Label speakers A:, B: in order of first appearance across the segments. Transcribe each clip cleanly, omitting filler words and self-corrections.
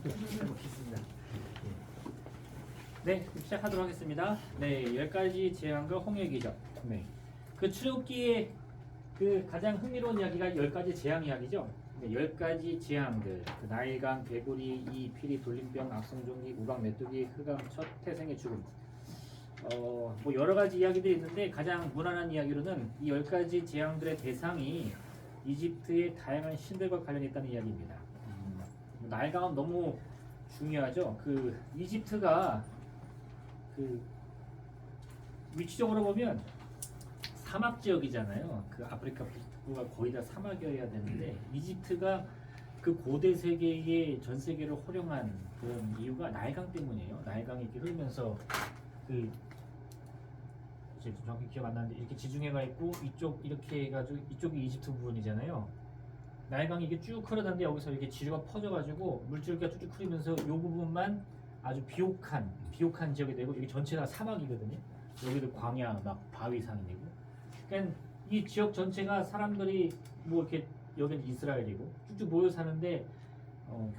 A: 잘 먹겠습니다. 네, 시작하도록 하겠습니다. 네, 10가지 재앙과 홍해 기적. 네, 그 출애굽기에 그 가장 흥미로운 이야기가 10가지 재앙 이야기죠. 네, 10가지 재앙들. 그 나일강, 개구리, 이 피리, 돌림병, 악성종기, 우박, 메뚜기, 흑암, 첫 태생의 죽음. 뭐 여러 가지 이야기들이 있는데 가장 무난한 이야기로는 이 10가지 재앙들의 대상이 이집트의 다양한 신들과 관련이 있다는 이야기입니다. 나일강은 너무 중요하죠. 그 이집트가 그 위치적으로 보면 사막 지역이잖아요. 그 아프리카 북부가 거의 다 사막이어야 되는데 이집트가 그 고대 세계의 전 세계를 호령한 그런 이유가 나일강 때문이에요. 나일강이 이렇게 흐르면서 그 이제 정확히 기억 안 나는데 이렇게 지중해가 있고 이쪽 이렇게 해가지고 이쪽이 이집트 부분이잖아요. 나일강이 이게 쭉 흐르는데 여기서 이렇게 지류가 퍼져가지고 물줄기가 쭉쭉 흐르면서 이 부분만 아주 비옥한 지역이 되고 여기 전체가 사막이거든요. 여기도 광야 막 바위산이 되고. 그러니까 이 지역 전체가 사람들이 뭐 이렇게 여기는 이스라엘이고 쭉쭉 모여 사는데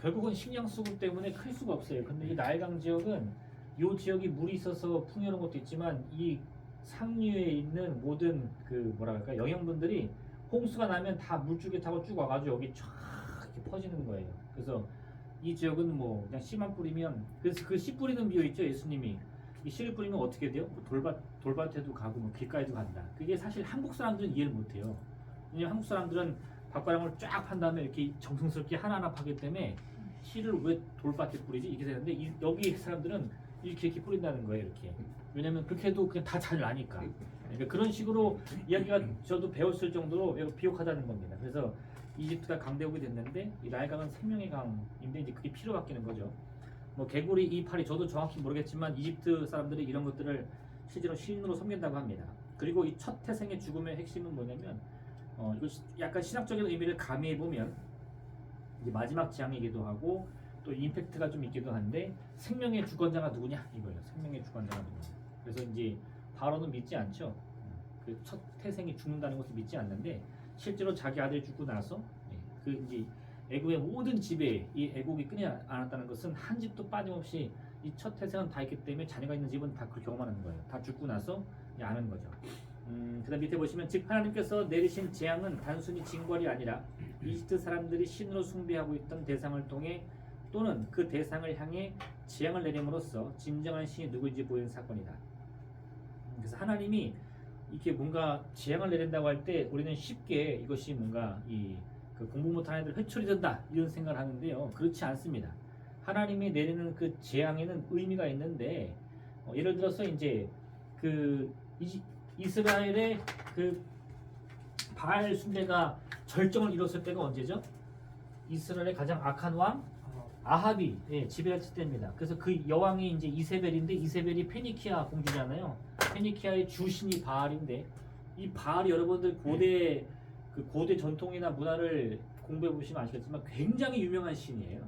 A: 결국은 식량 수급 때문에 클 수가 없어요. 근데 이 나일강 지역은 이 지역이 물이 있어서 풍요로운 것도 있지만 이 상류에 있는 모든 그 뭐라 그럴까 영양분들이 홍수가 나면 다 물줄기 타고 쭉 와가지고 여기 쫙 이렇게 퍼지는 거예요. 그래서 이 지역은 뭐 그냥 씨만 뿌리면 그래서 그 씨 뿌리는 비유 있죠. 예수님이 이 씨를 뿌리면 어떻게 돼요? 뭐 돌밭에도 가고 뭐 길가에도 간다. 그게 사실 한국 사람들은 이해를 못해요. 왜냐면 한국 사람들은 밭바람을 쫙 판 다음에 이렇게 정성스럽게 하나하나 파기 때문에 씨를 왜 돌밭에 뿌리지? 이렇게 되는데 여기 사람들은 이렇게 뿌린다는 거예요. 이렇게. 왜냐면 그렇게 해도 그냥 다 잘 나니까. 그러니까 그런 식으로 이야기가 저도 배웠을 정도로 비옥하다는 겁니다. 그래서 이집트가 강대국이 됐는데 이 나일강은 생명의 강인데 이제 그게 피로 바뀌는 거죠. 뭐 개구리, 이파리 저도 정확히 모르겠지만 이집트 사람들이 이런 것들을 실제로 신으로 섬긴다고 합니다. 그리고 이 첫 태생의 죽음의 핵심은 뭐냐면 이거 약간 신학적인 의미를 가미해 보면 이제 마지막 재앙이기도 하고 또 임팩트가 좀 있기도 한데 생명의 주권자가 누구냐 이거예요. 생명의 주권자가 누구냐. 그래서 이제 바로는 믿지 않죠. 그 첫 태생이 죽는다는 것을 믿지 않는데 실제로 자기 아들이 죽고 나서 그 이제 애국의 모든 집에 이 애국이 끊이지 않았다는 것은 한 집도 빠짐없이 이 첫 태생은 다 있기 때문에 자녀가 있는 집은 다 그걸 경험하는 거예요. 다 죽고 나서 아는 거죠. 그다음 밑에 보시면 즉 하나님께서 내리신 재앙은 단순히 징벌이 아니라 이집트 사람들이 신으로 숭배하고 있던 대상을 통해 또는 그 대상을 향해 재앙을 내림으로써 진정한 신이 누구인지 보이는 사건이다. 그래서 하나님이 이렇게 뭔가 재앙을 내린다고 할 때 우리는 쉽게 이것이 뭔가 그 공부 못한 아이들 회초리 된다 이런 생각을 하는데요. 그렇지 않습니다. 하나님이 내리는 그 재앙에는 의미가 있는데 예를 들어서 이제 그 이스라엘의 그 바알 숭배가 절정을 이뤘을 때가 언제죠? 이스라엘의 가장 악한 왕 아합이 지배했을 때입니다. 그래서 그 여왕이 이제 이세벨인데 이세벨이 페니키아 공주잖아요. 페니키아의 주신이 바알인데 이 바알이 여러분들 고대 전통이나 문화를 공부해 보시면 아시겠지만 굉장히 유명한 신이에요.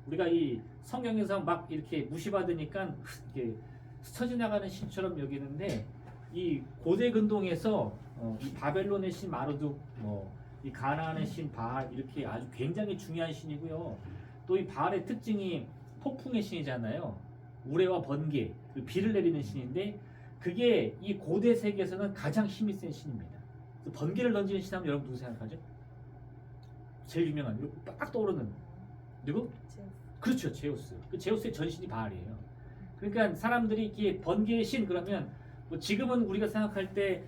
A: 우리가 이 성경에서 막 이렇게 무시받으니까 이렇게 스쳐 지나가는 신처럼 여기는데 이 고대 근동에서 이 바벨론의 신 마르둑, 이 가나안의 신 바알 이렇게 아주 굉장히 중요한 신이고요. 또 이 바알의 특징이 폭풍의 신이잖아요. 우레와 번개, 비를 내리는 신인데 그게 이 고대 세계에서는 가장 힘이 센 신입니다. 번개를 던지는 신 하면 여러분 누구 생각하죠? 제일 유명한, 딱 떠오르는 누구?
B: 제우스.
A: 그렇죠, 제우스. 그 제우스의 전신이 바알이에요. 그러니까 사람들이 이게 번개의 신 그러면 뭐 지금은 우리가 생각할 때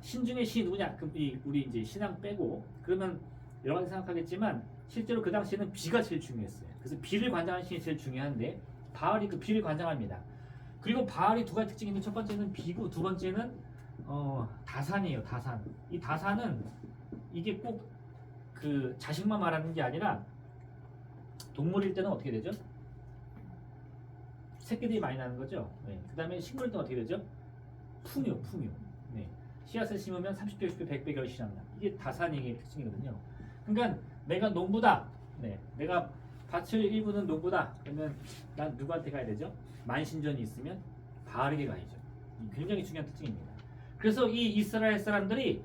A: 신 중에 신이 누구냐? 그럼 우리 이제 신앙 빼고 그러면 여러 가지 생각하겠지만 실제로 그 당시에는 비가 제일 중요했어요. 그래서 비를 관장하는 신이 제일 중요한데 바알이 그 비를 관장합니다. 그리고 바알이 두 가지 특징이 있는데 첫 번째는 비고 두 번째는 다산이에요. 다산. 이 다산은 이게 꼭 그 자식만 말하는 게 아니라 동물일 때는 어떻게 되죠? 새끼들이 많이 나는 거죠. 네. 그 다음에 식물일 때는 어떻게 되죠? 풍요. 네. 씨앗을 심으면 30배, 60배, 100배 결실이 난다. 이게 다산의 특징이거든요. 그러니까 내가 농부다. 네. 내가 밭을 일구는 농부다. 그러면 난 누구한테 가야 되죠? 만신전이 있으면 바알에게 가야죠. 굉장히 중요한 특징입니다. 그래서 이 이스라엘 사람들이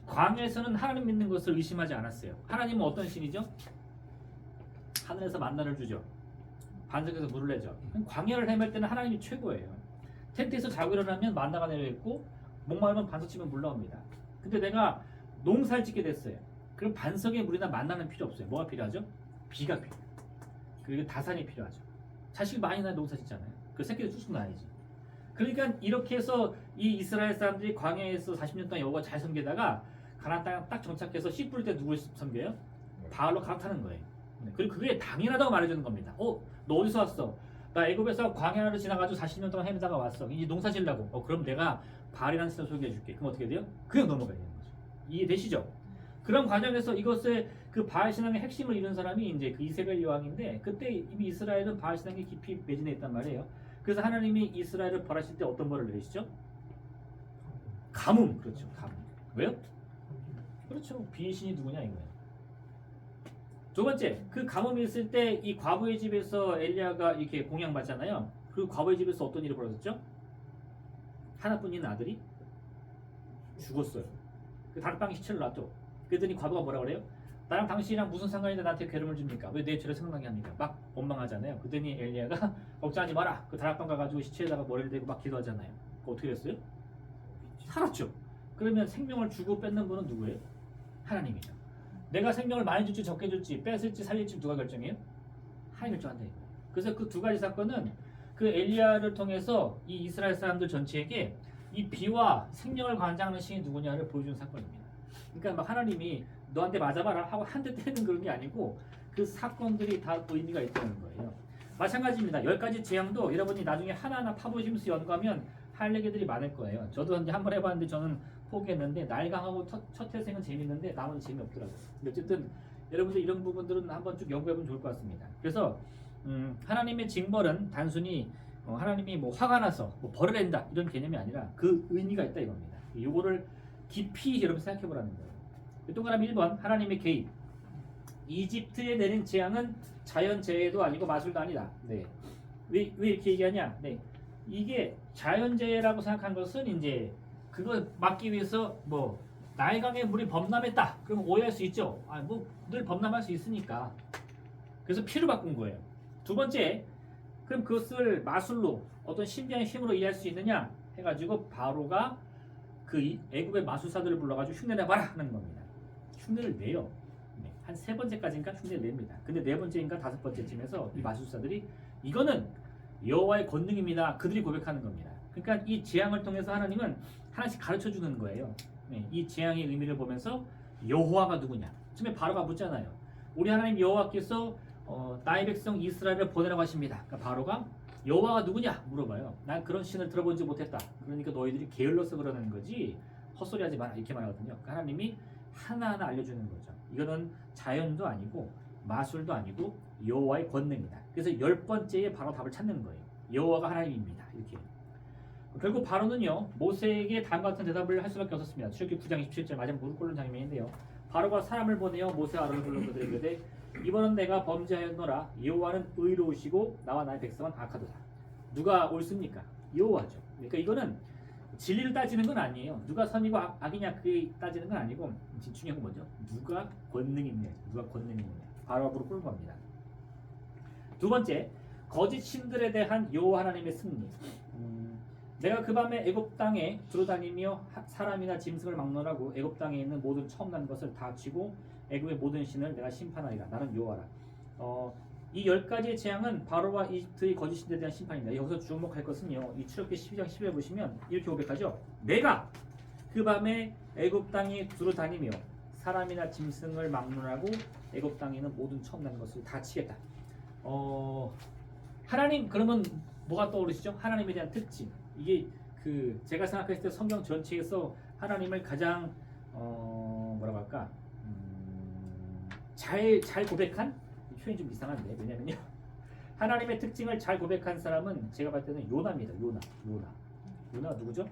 A: 광야에서는 하나님 믿는 것을 의심하지 않았어요. 하나님은 어떤 신이죠? 하늘에서 만나를 주죠. 반석에서 물을 내죠. 광야를 헤맬 때는 하나님이 최고예요. 텐트에서 자고 일어나면 만나가 내려있고 목마르면 반석 치면 물 나옵니다. 근데 내가 농사를 짓게 됐어요. 그럼 반석에 물이나 만나는 필요 없어요. 뭐가 필요하죠? 비가 필요해요. 그리고 다산이 필요하죠. 자식이 많이 낳아 농사 짓잖아요. 그 새끼들 쑥쑥 낳아야지. 그러니까 이렇게 해서 이 이스라엘 사람들이 광야에서 40년 동안 여호와 잘 섬기다가 가나안 땅에 딱 정착해서 씨 뿌릴 때 누굴 섬겨요? 바알로 갈아타는 거예요. 그리고 그게 당연하다고 말해주는 겁니다. 너 어디서 왔어? 나 애굽에서 광야를 지나가지고 40년 동안 헤매다가 왔어. 이제 농사 지려고. 그럼 내가 바알이라는 신을 소개해 줄게. 그럼 어떻게 돼요? 그냥 넘어가야 되는 거죠. 이해되시죠? 그런 과정에서 이것의 그 바알 신앙의 핵심을 이룬 사람이 이제 그 이세벨 여왕인데, 그때 이미 이스라엘은 바알 신앙에 깊이 매진해 있단 말이에요. 그래서 하나님이 이스라엘을 벌하실 때 어떤 벌을 내리시죠? 가뭄. 그렇죠. 가뭄. 왜요? 그렇죠. 비의 신이 누구냐 이거예요. 두 번째, 그 가뭄이 있을 때 이 과부의 집에서 엘리야가 이렇게 공양 받잖아요. 그 과부의 집에서 어떤 일이 벌어졌죠? 하나뿐인 아들이 죽었어요. 그 다락방에 시체를 놨죠. 그랬더니 과부가 뭐라 그래요? 나랑 당신이랑 무슨 상관인데 나한테 괴로움을 줍니까? 왜 내 죄를 생각나게 합니까? 막 원망하잖아요. 그랬더니 엘리야가 걱정하지 마라. 그 다락방 가가지고 시체에다가 머리를 대고 막 기도하잖아요. 그 어떻게 됐어요? 살았죠. 그러면 생명을 주고 뺏는 분은 누구예요? 하나님이죠. 내가 생명을 많이 줄지 적게 줄지 뺏을지 살릴지 누가 결정해요? 하나님이 결정한다 이거예요. 그래서 그 두 가지 사건은 그 엘리야를 통해서 이 이스라엘 사람들 전체에게 이 비와 생명을 관장하는 신이 누구냐를 보여준 사건입니다. 그러니까 막 하나님이 너한테 맞아봐라 하고 한 대 때리는 그런 게 아니고 그 사건들이 다 의미가 있다는 거예요. 마찬가지입니다. 10가지 재앙도 여러분이 나중에 하나하나 파보시면서 연구하면 할 얘기들이 많을 거예요. 저도 이제 한번 해봤는데 저는 포기했는데 날강하고 첫 태생은 재밌는데 나머지 재미없더라고요. 근데 어쨌든 여러분들 이런 부분들은 한번 쭉 연구해보면 좋을 것 같습니다. 그래서 하나님의 징벌은 단순히 하나님이 뭐 화가 나서 뭐 벌을 낸다 이런 개념이 아니라 그 의미가 있다 이겁니다. 이거를 깊이 여러분 생각해보라는 거예요. 동그라미 1번 하나님의 개입. 이집트에 내린 재앙은 자연재해도 아니고 마술도 아니다. 네. 왜 이렇게 얘기하냐? 네. 이게 자연재해라고 생각한 것은 이제 그거 막기 위해서 뭐 나일강에 물이 범람했다. 그럼 오해할 수 있죠. 뭐 늘 범람할 수 있으니까. 그래서 피로 바꾼 거예요. 두 번째, 그럼 그것을 마술로 어떤 신비한 힘으로 이해할 수 있느냐 해가지고 바로가 그 애굽의 마술사들을 불러가지고 흉내내봐라 하는 겁니다. 흉내를 내요. 네. 한 세 번째까지인가 흉내를 냅니다. 근데 네 번째인가 다섯 번째쯤에서 이 마술사들이 이거는 여호와의 권능입니다. 그들이 고백하는 겁니다. 그러니까 이 재앙을 통해서 하나님은 하나씩 가르쳐 주는 거예요. 네. 이 재앙의 의미를 보면서 여호와가 누구냐. 처음에 바로가 묻잖아요. 우리 하나님 여호와께서 나의 백성 이스라엘을 보내라고 하십니다. 그러니까 바로가 여호와가 누구냐 물어봐요. 난 그런 신을 들어보지 못했다. 그러니까 너희들이 게을러서 그러는 거지 헛소리하지 마라 이렇게 말하거든요. 그러니까 하나님이 하나하나 알려주는 거죠. 이거는 자연도 아니고 마술도 아니고 여호와의 권능이다. 그래서 10번째에 바로 답을 찾는 거예요. 여호와가 하나님입니다. 이렇게. 결국 바로는요 모세에게 다음과 같은 대답을 할 수밖에 없었습니다. 출애굽기 9장 27절 마지막 무릎 꿇는 장면인데요. 바로가 사람을 보내어 모세 아론을 불러 그들에게 이르되 이번은 내가 범죄하였노라. 여호와는 의로우시고 나와 나의 백성은 악하도다. 누가 옳습니까? 여호와죠. 그러니까 이거는 진리를 따지는 건 아니에요. 누가 선이고 악이냐 그게 따지는 건 아니고 지금 중요한 건 뭐죠? 누가 권능이 있느냐. 누가 권능이 있느냐. 바로 앞으로 끌고 갑니다. 두 번째, 거짓 신들에 대한 여호와 하나님의 승리. 내가 그 밤에 애굽 땅에 두루다니며 사람이나 짐승을 막론하고 애굽 땅에 있는 모든 처음 난 것을 다 치고 애굽의 모든 신을 내가 심판하리라. 나는 여호와라. 이 10가지의 재앙은 바로와 이집트의 거짓 신들에 대한 심판입니다. 여기서 주목할 것은요. 이 출애굽기 12장 10에 보시면 이렇게 고백하죠. 내가 그 밤에 애굽 땅에 두루다니며 사람이나 짐승을 막론하고 애굽 땅에 있는 모든 처음 난 것을 다 치겠다. 하나님 그러면 뭐가 떠오르시죠? 하나님에 대한 특징. 이게 그 제가 생각했을 때 성경 전체에서 하나님을 가장 뭐라고 할까 잘 고백한 표현이 좀 이상한데 왜냐면요 하나님의 특징을 잘 고백한 사람은 제가 봤을 때는 요나입니다. 요나 누구죠?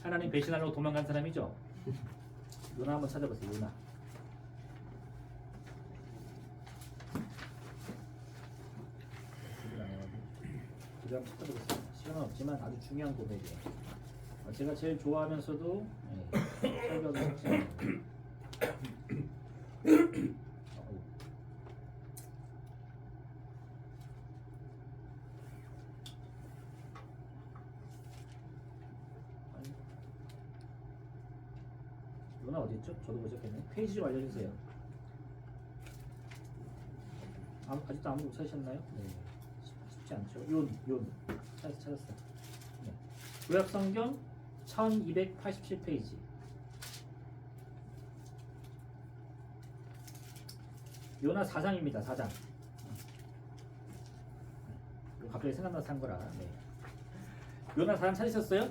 A: 하나님 배신하려고 도망간 사람이죠. 요나 한번 찾아보세요. 요나. 그저 한번 찾아보겠습니다. 시간은 없지만 아주 중요한 고백이에요. 제가 제일 좋아하면서도 설교하기 쉽지 않아요. 어딨죠? 저도 보셨겠네. 페이지 좀 알려주세요. 아직도 아무도 못 찾으셨나요? 네. 쉽지 않죠. 요 찾았어. 네. 구약성경 1287페이지. 요나 4장입니다. 4장. 갑자기 생각나서 한 거라. 네. 요나 4장 찾으셨어요?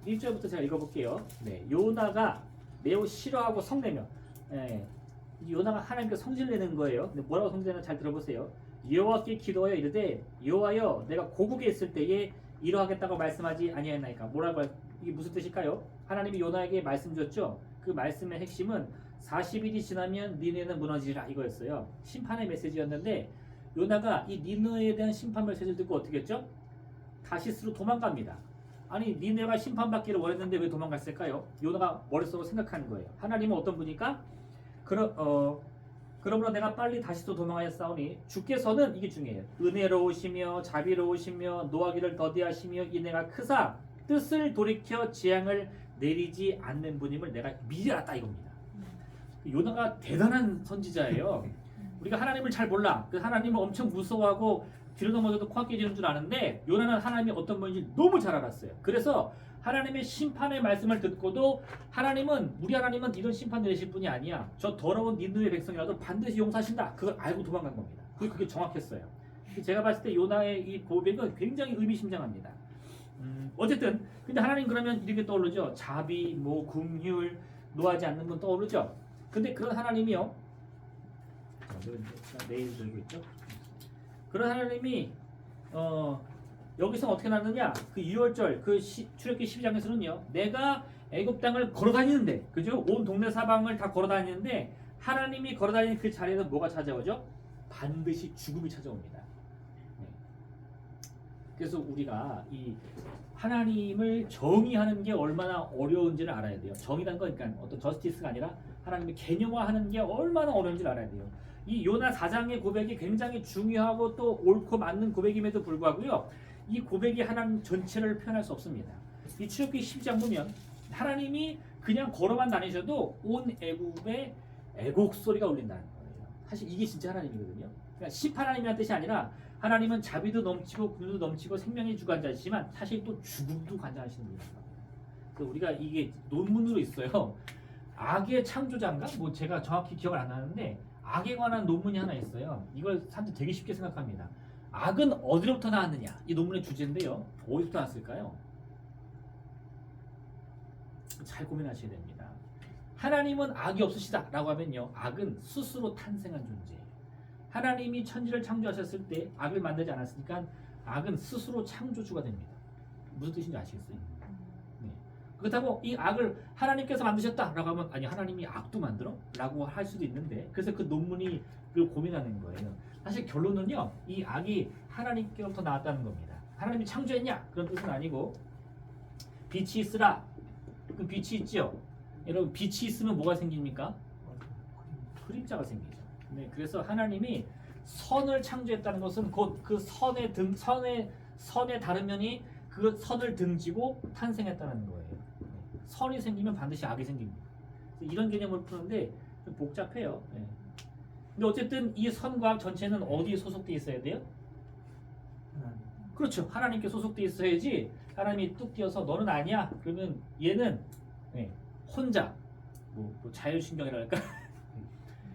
A: 1절부터 제가 읽어볼게요. 네. 요나가 매우 싫어하고 성내며, 네. 요나가 하나님께 성질내는 거예요. 근데 뭐라고 성질내나 잘 들어보세요. 여호와께 기도하여 이르되 여호와여 내가 고국에 있을 때에 이러하겠다고 말씀하지 아니하였나이까. 뭐라고 이게 무슨 뜻일까요? 하나님이 요나에게 말씀 주셨죠. 그 말씀의 핵심은 40일이 지나면 니느웨는 무너지리라 이거였어요. 심판의 메시지였는데 요나가 이 니느웨에 대한 심판 메시지를 듣고 어떻게 했죠? 다시스로 도망갑니다. 아니 니느웨가 심판받기를 원했는데 왜 도망갔을까요? 요나가 머릿속으로 생각하는 거예요. 하나님은 어떤 분이니까? 그러므로 내가 빨리 다시스로 도망하였사오니 주께서는 이게 중요해요. 은혜로우시며 자비로우시며 노하기를 더디하시며 인애가 크사 뜻을 돌이켜 재앙을 내리지 않는 분임을 내가 미리 알았다 이겁니다. 요나가 대단한 선지자예요. 우리가 하나님을 잘 몰라. 그 하나님을 엄청 무서워하고 뒤로 넘어져도 코앞에 지는 줄 아는데 요나는 하나님이 어떤 분인지 너무 잘 알았어요. 그래서 하나님의 심판의 말씀을 듣고도 우리 하나님은 이런 심판 내리실 분이 아니야. 저 더러운 니느웨 백성이라도 반드시 용서하신다. 그걸 알고 도망간 겁니다. 그게 정확했어요. 제가 봤을 때 요나의 이 고백은 굉장히 의미심장합니다. 어쨌든 근데 하나님 그러면 이렇게 떠오르죠. 자비, 긍휼, 노하지 않는 분 떠오르죠. 근데 그런 하나님이요. 내일 들고 있죠. 그런 하나님이 여기서 어떻게 나느냐? 그 6월절 그 출애굽기 12장에서는요. 내가 애굽 땅을 걸어다니는데, 그죠? 온 동네 사방을 다 걸어다니는데 하나님이 걸어다니는 그 자리에는 뭐가 찾아오죠? 반드시 죽음이 찾아옵니다. 네. 그래서 우리가 이 하나님을 정의하는 게 얼마나 어려운지를 알아야 돼요. 정의라는 건 그러니까 어떤 저스티스가 아니라 하나님의 개념화하는 게 얼마나 어려운지를 알아야 돼요. 이 요나 4장의 고백이 굉장히 중요하고 또 옳고 맞는 고백임에도 불구하고요. 이 고백이 하나님 전체를 표현할 수 없습니다. 이 출애굽기 12장 보면 하나님이 그냥 걸어만 다니셔도 온 애굽에 애곡 소리가 울린다는 거예요. 사실 이게 진짜 하나님이거든요. 그러니까 심판하나님이라는 뜻이 아니라 하나님은 자비도 넘치고 긍휼도 넘치고 생명의 주관자이지만 사실 또 죽음도 관장하시는 분입니다. 그래서 우리가 이게 논문으로 있어요. 악의 창조자인가? 제가 정확히 기억을 안 나는데 악에 관한 논문이 하나 있어요. 이걸 사람들이 되게 쉽게 생각합니다. 악은 어디로부터 나왔느냐? 이 논문의 주제인데요. 어디부터 나왔을까요? 잘 고민하셔야 됩니다. 하나님은 악이 없으시다 라고 하면요. 악은 스스로 탄생한 존재예요. 하나님이 천지를 창조하셨을 때 악을 만들지 않았으니까 악은 스스로 창조주가 됩니다. 무슨 뜻인지 아시겠어요? 네. 그렇다고 이 악을 하나님께서 만드셨다 라고 하면 아니 하나님이 악도 만들어? 라고 할 수도 있는데 그래서 그 논문이 그걸 고민하는 거예요. 사실 결론은요. 이 악이 하나님께로부터 나왔다는 겁니다. 하나님이 창조했냐? 그런 뜻은 아니고 빛이 있으라. 그럼 빛이 있죠? 여러분 빛이 있으면 뭐가 생깁니까? 그림자가 생기죠. 네, 그래서 하나님이 선을 창조했다는 것은 곧 그 선의 다른 면이 그 선을 등지고 탄생했다는 거예요. 선이 생기면 반드시 악이 생깁니다. 이런 개념을 푸는데 좀 복잡해요. 네. 근데 어쨌든 이 선과 악 전체는 어디에 소속돼 있어야 돼요? 그렇죠. 하나님께 소속돼 있어야지. 하나님이 뚝 띄어서 너는 아니야. 그러면 얘는 혼자 자율신경이랄까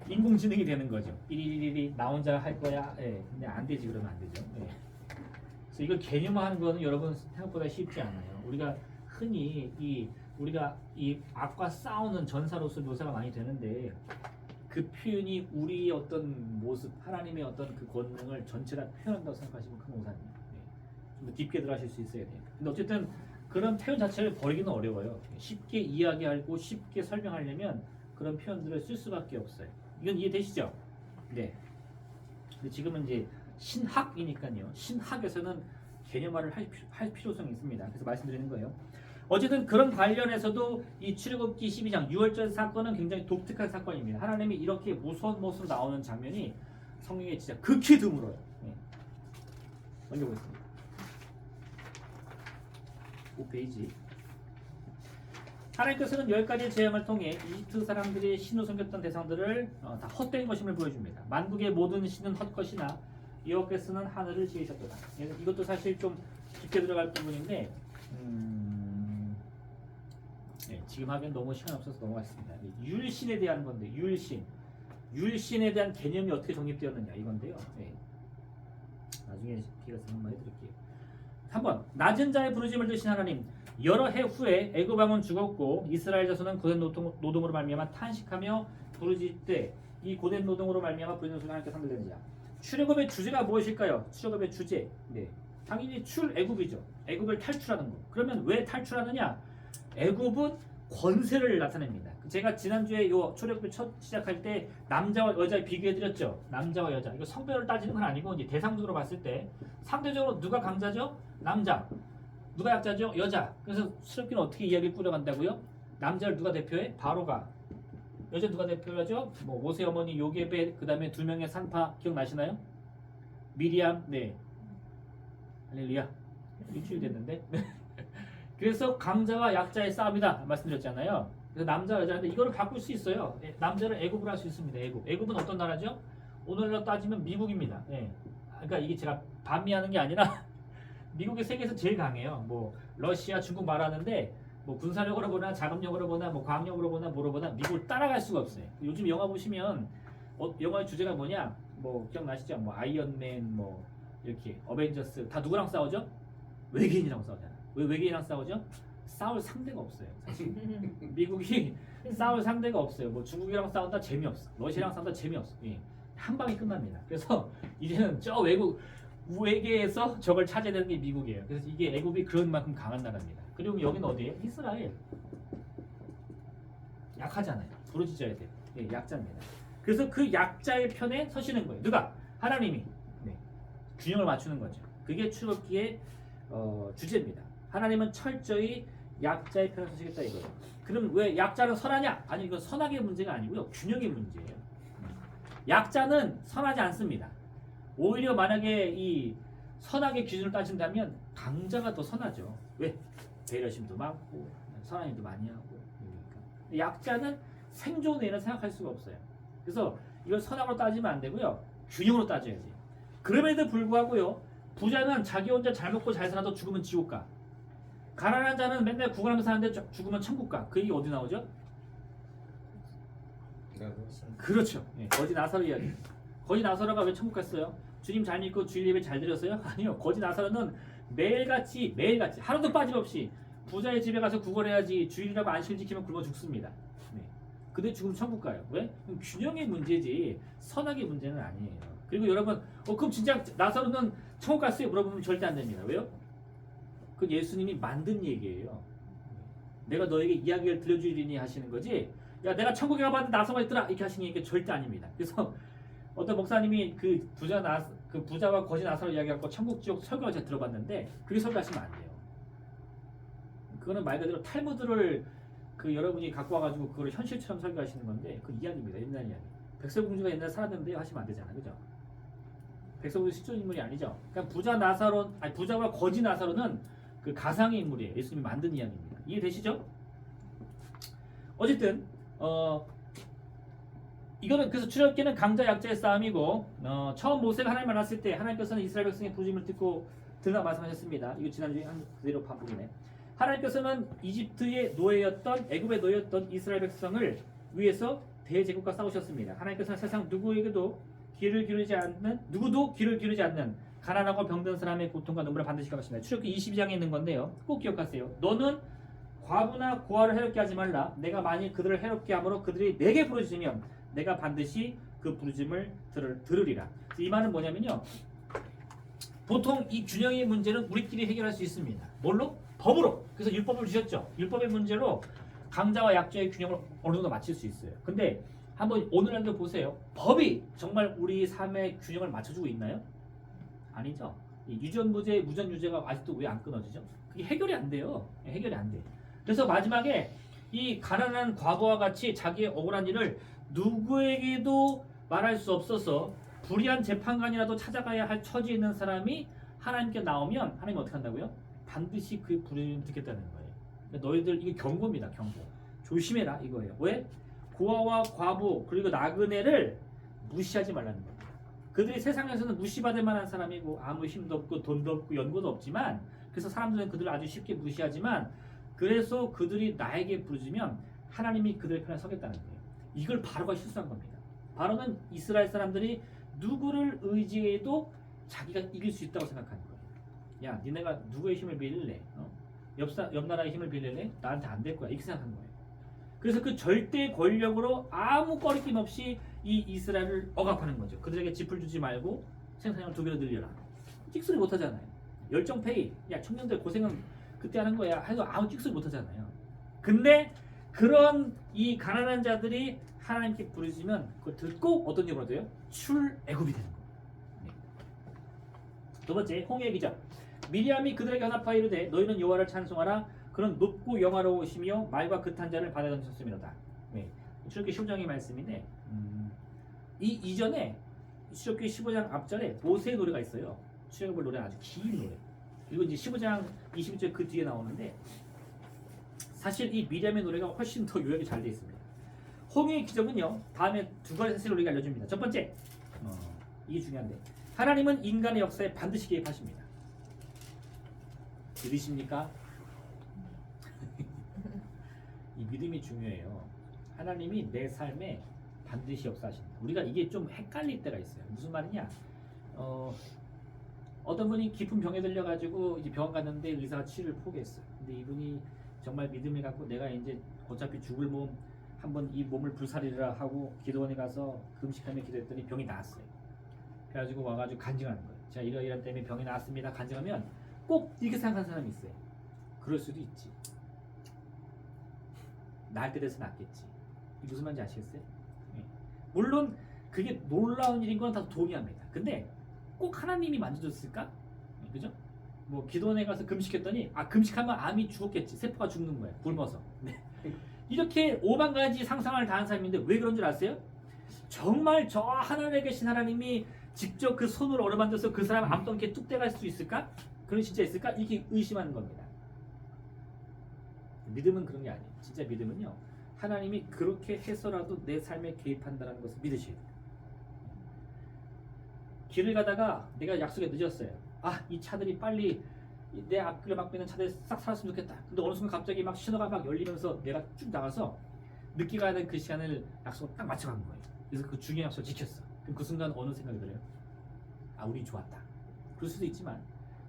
A: 인공지능이 되는 거죠. 삐리리리 나 혼자 할 거야. 근데 안 되지. 그러면 안 되죠. 그래서 이걸 개념화하는 거는 여러분 생각보다 쉽지 않아요. 우리가 흔히 우리가 이 악과 싸우는 전사로서 묘사가 많이 되는데 그 표현이 우리의 어떤 모습, 하나님의 어떤 그 권능을 전체 다 표현한다고 생각하시면 큰 오산입니다. 좀 더 깊게 들어가실 수 있어야 돼요. 근데 어쨌든 그런 표현 자체를 버리기는 어려워요. 쉽게 이야기하고 쉽게 설명하려면 그런 표현들을 쓸 수밖에 없어요. 이건 이해되시죠? 네. 근데 지금은 이제 신학이니까요. 신학에서는 개념화를 할 필요성이 있습니다. 그래서 말씀드리는 거예요. 어쨌든 그런 관련해서도 이 출애굽기 12장 6월절 사건은 굉장히 독특한 사건입니다. 하나님이 이렇게 무서운 모습으로 나오는 장면이 성경에 진짜 극히 드물어요. 넘겨보겠습니다. 5페이지. 하나님께서는 10가지의 재앙을 통해 이집트 사람들이 신으로 섬겼던 대상들을 다 헛된 것임을 보여줍니다. 만국의 모든 신은 헛것이나 여호와께서는 하늘을 지으셨도다. 이것도 사실 좀 깊게 들어갈 부분인데 네, 지금 하기엔 너무 시간 없어서 넘어가겠습니다. 율신에 대한 건데 율신에 대한 개념이 어떻게 정립되었느냐 이건데요. 네. 나중에 기회가 있으면 한번 해드릴게요. 3번 낮은 자의 부르심을 드신 하나님 여러 해 후에 애굽 왕은 죽었고 이스라엘 자손은 고된 노동으로 말미암아 탄식하며 부르짖되 이 고된 노동으로 말미암아 부르짖는 소리가 하나님께 상달되느냐. 출애굽의 주제가 무엇일까요? 출애굽의 주제 당연히 출애굽이죠. 애굽을 탈출하는 거. 그러면 왜 탈출하느냐? 애굽은 권세를 나타냅니다. 제가 지난주에 요 출애굽을 첫 시작할 때 남자와 여자 비교해드렸죠. 남자와 여자. 이거 성별을 따지는 건 아니고 이제 대상적으로 봤을 때 상대적으로 누가 강자죠? 남자. 누가 약자죠? 여자. 그래서 출애굽기는 어떻게 이야기를 꾸려간다고요? 남자를 누가 대표해? 바로가. 여자 누가 대표하죠? 뭐 모세 어머니 요게벳 그다음에 2명의 산파 기억나시나요? 미리암. 네. 할렐루야. 일주일 됐는데. 그래서 강자와 약자의 싸움이다 말씀드렸잖아요. 그래서 남자 여자인데 이거를 바꿀 수 있어요. 남자를 애굽을 할 수 있습니다. 애굽은 어떤 나라죠? 오늘날로 따지면 미국입니다. 네. 그러니까 이게 제가 반미하는 게 아니라 미국이 세계에서 제일 강해요. 뭐 러시아, 중국 말하는데 뭐 군사력으로 보나 자금력으로 보나 뭐 과학력으로 보나 뭐로 보나 미국을 따라갈 수가 없어요. 요즘 영화 보시면 영화의 주제가 뭐냐? 뭐 기억나시죠? 뭐 아이언맨 뭐 이렇게 어벤져스 다 누구랑 싸우죠? 외계인이랑 싸우잖아. 왜 외계인이랑 싸우죠? 싸울 상대가 없어요. 사실 미국이 싸울 상대가 없어요. 뭐 중국이랑 싸운다 재미없어. 러시아랑 싸운다 재미없어. 예. 한 방에 끝납니다. 그래서 이제는 저 외계에서 적을 찾아야 되는 게 미국이에요. 그래서 이게 애굽이 그런 만큼 강한 나라입니다. 그리고 여기는 어디예요? 이스라엘. 약하잖아요. 부르짖어야 돼요. 예, 약자입니다. 그래서 그 약자의 편에 서시는 거예요. 누가? 하나님이. 네. 균형을 맞추는 거죠. 그게 출애굽기의 주제입니다. 하나님은 철저히 약자의 편에 서시겠다 이거예요. 그럼 왜 약자는 선하냐? 아니 이건 선악의 문제가 아니고요. 균형의 문제예요. 약자는 선하지 않습니다. 오히려 만약에 이 선악의 기준을 따진다면 강자가 더 선하죠. 왜? 배려심도 많고 선한 일도 많이 하고 그러니까. 약자는 생존에는 생각할 수가 없어요. 그래서 이걸 선악으로 따지면 안 되고요. 균형으로 따져야지. 그럼에도 불구하고요. 부자는 자기 혼자 잘 먹고 잘 살아도 죽으면 지옥 가. 가난한 자는 맨날 구걸하면서 사는데 죽으면 천국 가. 그 얘기 어디 나오죠? 그렇죠. 네, 거지 나사로 이야기. 거지 나사로가 왜 천국 갔어요? 주님 잘 믿고 주일 예배 잘 드렸어요? 아니요. 거지 나사로는 매일같이 하루도 빠짐없이 부자의 집에 가서 구걸해야지 주일이라고 안식을 지키면 굶어 죽습니다. 네. 근데 죽으면 천국 가요. 왜? 균형의 문제지 선악의 문제는 아니에요. 그리고 여러분 그럼 진짜 나사로는 천국 갔어요? 물어보면 절대 안 됩니다. 왜요? 그건 예수님이 만든 얘기예요. 내가 너에게 이야기를 들려주리니 하시는 거지. 야 내가 천국에 가봤는데 나사로가 있더라 이렇게 하시는 얘기가 절대 아닙니다. 그래서 어떤 목사님이 그 부자와 거지 나사로 이야기하고 천국 지옥 설교를 제가 들어봤는데 그게 설교하시면 안 돼요. 그거는 말 그대로 탈무드를 여러분이 갖고 와가지고 그걸 현실처럼 설교하시는 건데 그 이야기입니다. 옛날 이야기. 백설공주가 옛날에 살았는데 하시면 안 되잖아요, 그죠? 백설공주 실존 인물이 아니죠. 그러니까 부자와 거지 나사로는 그 가상의 인물이에요. 예수님이 만든 이야기입니다. 이해되시죠? 어쨌든 이거는 그래서 출애굽기는 강자 약자의 싸움이고 처음 모세가 하나님 만났을 때 하나님께서는 이스라엘 백성의 부르심을 듣고 들으라 말씀하셨습니다. 이거 지난주에 한 그대로 반복이네. 하나님께서는 이집트의 노예였던 애굽의 노예였던 이스라엘 백성을 위해서 대제국과 싸우셨습니다. 하나님께서는 세상 누구도 귀를 기울이지 않는 가난하고 병든 사람의 고통과 눈물을 반드시 감하신다. 출애굽기 22장에 있는 건데요. 꼭 기억하세요. 너는 과부나 고아를 해롭게 하지 말라. 내가 만일 그들을 해롭게 함으로 그들이 내게 부르짖으면 내가 반드시 그 부르짖음을 들으리라. 이 말은 뭐냐면요. 보통 이 균형의 문제는 우리끼리 해결할 수 있습니다. 뭘로? 법으로. 그래서 율법을 주셨죠. 율법의 문제로 강자와 약자의 균형을 어느 정도 맞출 수 있어요. 근데 한번 오늘날도 보세요. 법이 정말 우리 삶의 균형을 맞춰주고 있나요? 아니죠. 유전무죄, 무전유죄가 아직도 왜 안 끊어지죠? 그게 해결이 안 돼요. 해결이 안 돼. 그래서 마지막에 이 가난한 과부와 같이 자기의 억울한 일을 누구에게도 말할 수 없어서 불의한 재판관이라도 찾아가야 할 처지에 있는 사람이 하나님께 나오면 하나님 어떻게 한다고요? 반드시 그 부르짖음을 듣겠다는 거예요. 그러니까 너희들 이게 경고입니다. 경고. 조심해라 이거예요. 왜? 고아와 과부 그리고 나그네를 무시하지 말라는 겁니다. 그들이 세상에서는 무시받을 만한 사람이고 아무 힘도 없고 돈도 없고 연고도 없지만 그래서 사람들은 그들을 아주 쉽게 무시하지만 그래서 그들이 나에게 부르짖으면 하나님이 그들의 편에 서겠다는 거예요. 이걸 바로가 실수한 겁니다. 바로는 이스라엘 사람들이 누구를 의지해도 자기가 이길 수 있다고 생각하는 거예요. 야, 니네가 누구의 힘을 빌릴래? 옆 나라의 힘을 빌릴래? 나한테 안 될 거야. 이렇게 생각한 거예요. 그래서 그 절대 권력으로 아무 꺼리낌 없이 이 이스라엘을 억압하는 거죠. 그들에게 짚을 주지 말고 생산량을 2배로 늘려라. 찍소리 못 하잖아요. 열정페이. 야, 청년들 고생은 그때 하는 거야. 해도 아무 찍소리 못 하잖아요. 근데 그런 이 가난한 자들이 하나님께 부르짖으면 그걸 듣고 어떤 일이 벌어져요? 출애굽이 되는 거예요. 네. 두 번째, 홍해 기적. 미리암이 그들에게 연합하여 이르되 너희는 여호와를 찬송하라. 그는 높고 영화로우시며 말과 극한 자를 바다에 던졌음이로다. 네. 출애굽기 15장의 말씀인데 이 이전에 출애굽기 15장 앞절에 모세의 노래가 있어요. 출애굽을 노래 아주 긴 노래. 그리고 이제 15장 21절 그 뒤에 나오는데 사실 이 미리암의 노래가 훨씬 더 요약이 잘 되어 있습니다. 홍해의 기적은요. 다음에 두 가지 사실을 우리가 알려줍니다. 첫 번째, 이게 중요한데 하나님은 인간의 역사에 반드시 개입하십니다. 믿으십니까? 이 믿음이 중요해요. 하나님이 내 삶에 반드시 역사하신다. 우리가 이게 좀 헷갈릴 때가 있어요. 무슨 말이냐? 어떤 분이 깊은 병에 들려가지고 이제 병원 갔는데 의사가 치료를 포기했어요. 근데 이분이 정말 믿음을 갖고 내가 이제 어차피 죽을 몸 한번 이 몸을 불사리라 하고 기도원에 가서 금식하며 기도했더니 병이 나았어요. 그래가지고 와가지고 간증하는 거예요. 제가 이러이러 때문에 병이 나았습니다. 간증하면 꼭 이렇게 생각하는 사람이 있어요. 그럴 수도 있지. 나을 때 돼서 낫겠지. 무슨 말인지 아시겠어요? 네. 물론 그게 놀라운 일인 건 다 동의합니다. 근데 꼭 하나님이 만져줬을까? 네, 그죠? 뭐 기도원에 가서 금식했더니 금식하면 암이 죽었겠지. 세포가 죽는 거예요. 굶어서. 네. 이렇게 5만 가지 상상을 다한 사람인데 왜 그런 줄 아세요? 정말 저 하늘에 계신 하나님이 직접 그 손으로 어루만져서 그 사람 암덩이에 뚝 떼갈 수 있을까? 그런 진짜 있을까? 이렇게 의심하는 겁니다. 믿음은 그런 게 아니에요. 진짜 믿음은요. 하나님이 그렇게 해서라도 내 삶에 개입한다는 것을 믿으셔야 돼요. 길을 가다가 내가 약속에 늦었어요. 이 차들이 빨리 내 앞길을 막고 있는 차들이 싹 살았으면 좋겠다. 근데 어느 순간 갑자기 막 신호가 막 열리면서 내가 쭉 나가서 늦게 가야 되는 그 시간을 약속을 딱 맞춰간 거예요. 그래서 그 중요한 약속을 지켰어. 그럼 그 순간 어느 생각이 들어요? 우리 좋았다. 그럴 수도 있지만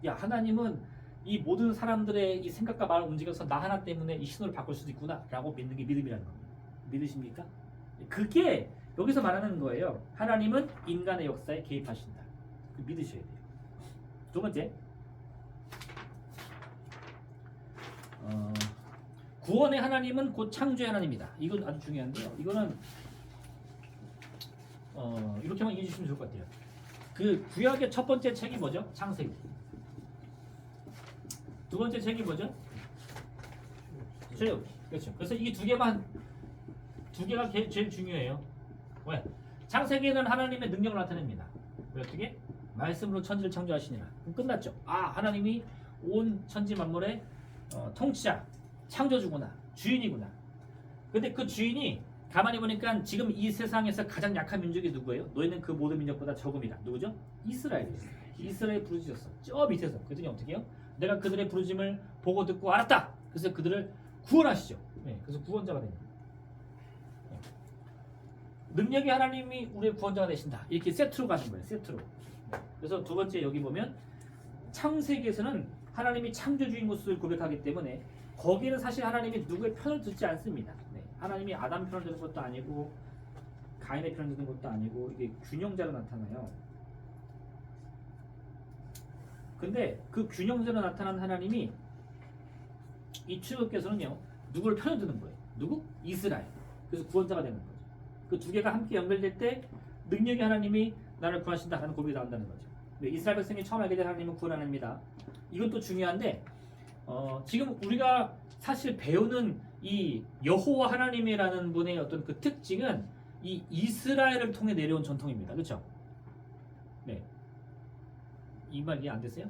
A: 하나님은 이 모든 사람들의 이 생각과 마음을 움직여서 나 하나 때문에 이 신호를 바꿀 수도 있구나 라고 믿는 게 믿음이라는 겁니다. 믿으십니까? 그게 여기서 말하는 거예요. 하나님은 인간의 역사에 개입하신다. 믿으셔야 돼요. 두 번째, 구원의 하나님은 곧 창조의 하나님이다. 이건 아주 중요한데요. 이거는 이렇게만 이해해 주시면 좋을 것 같아요. 그 구약의 첫 번째 책이 뭐죠? 창세기. 두 번째 책이 뭐죠? 출애굽기. 그렇죠. 그래서 이 두 개가 제일 중요해요. 왜? 창세기는 하나님의 능력을 나타냅니다. 왜 어떻게? 말씀으로 천지를 창조하시니라. 그럼 끝났죠. 하나님이 온 천지 만물의 통치자, 창조주구나, 주인이구나. 근데 그 주인이 가만히 보니까 지금 이 세상에서 가장 약한 민족이 누구예요? 너희는 그 모든 민족보다 적음이다. 누구죠? 이스라엘이에요. 이스라엘 부르짖었어. 저 밑에서. 그랬더니 어떻게 해요? 내가 그들의 부르짖음을 보고 듣고 알았다. 그래서 그들을 구원하시죠. 네, 그래서 구원자가 됩니다. 네. 능력이 하나님이 우리의 구원자가 되신다. 이렇게 세트로 가는 거예요. 세트로. 네. 그래서 두 번째 여기 보면 창세기에서는 하나님이 창조주인 모습을 고백하기 때문에 거기는 사실 하나님이 누구의 편을 듣지 않습니다. 네. 하나님이 아담 편을 드는 것도 아니고 가인의 편을 드는 것도 아니고 이게 균형자로 나타나요. 근데 그 균형자로 나타난 하나님이 이 출애굽기에서는요 누구를 편을 드는 거예요. 누구? 이스라엘. 그래서 구원자가 되는 거죠. 그 두 개가 함께 연결될 때 능력이 하나님이 나를 구하신다라는 고백이 나온다는 거죠. 네, 이스라엘 백성이 처음 알게 된 하나님은 구원 하나님이다. 이건 또 중요한데 지금 우리가 사실 배우는 이 여호와 하나님이라는 분의 어떤 그 특징은 이 이스라엘을 통해 내려온 전통입니다. 그렇죠? 네. 이 말 이해 안 됐어요?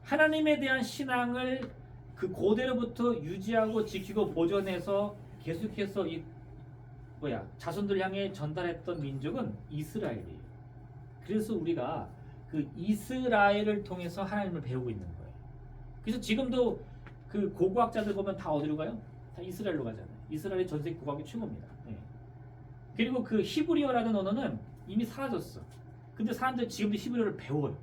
A: 하나님에 대한 신앙을 그 고대로부터 유지하고 지키고 보존해서 계속해서 이 자손들 향해 전달했던 민족은 이스라엘이에요. 그래서 우리가 그 이스라엘을 통해서 하나님을 배우고 있는 거예요. 그래서 지금도 그 고고학자들 보면 다 어디로 가요? 다 이스라엘로 가잖아요. 이스라엘이 전 세계 고고학의 최고입니다. 네. 그리고 그 히브리어라는 언어는 이미 사라졌어. 근데 사람들 지금도 히브리어를 배워요.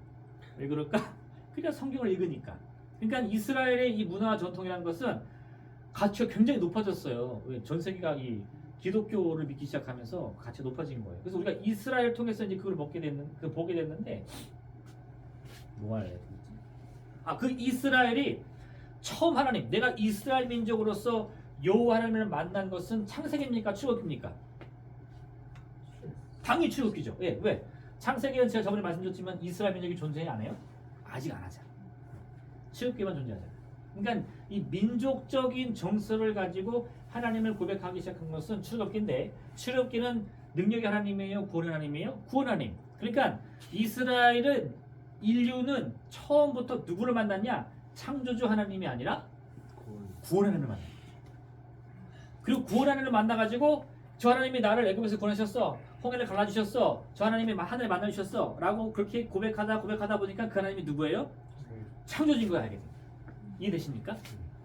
A: 왜 그럴까? 그냥 성경을 읽으니까. 그러니까 이스라엘의 이 문화와 전통이라는 것은 가치가 굉장히 높아졌어요. 전 세계가 이 기독교를 믿기 시작하면서 가치가 높아진 거예요. 그래서 우리가 이스라엘 통해서 이제 그걸 보게 됐는데 뭐가 해야 되지? 그 이스라엘이 처음 하나님, 내가 이스라엘 민족으로서 여호와 하나님을 만난 것은 창세기입니까? 출애굽입니까? 당연히 출애굽기죠. 예, 왜? 창세기는 제가 저번에 말씀드렸지만 이스라엘 민족이 존재 안 해요? 아직 안 하잖아. 출애굽기만 존재하잖아. 그러니까 이 민족적인 정서를 가지고 하나님을 고백하기 시작한 것은 출애굽기인데, 출애굽기는 능력의 하나님이에요, 구원의 하나님이에요? 구원 하나님. 그러니까 이스라엘은, 인류는 처음부터 누구를 만났냐? 창조주 하나님이 아니라 구원 하나님을 만났어요. 그리고 구원 하나님을 만나가지고 저 하나님이 나를 애굽에서 구원하셨어, 홍해를 갈라주셨어, 저 하나님이 하늘을 만나주셨어 라고 그렇게 고백하다 보니까 그 하나님이 누구예요? 창조주인 걸 알게 됩니다. 이해되십니까?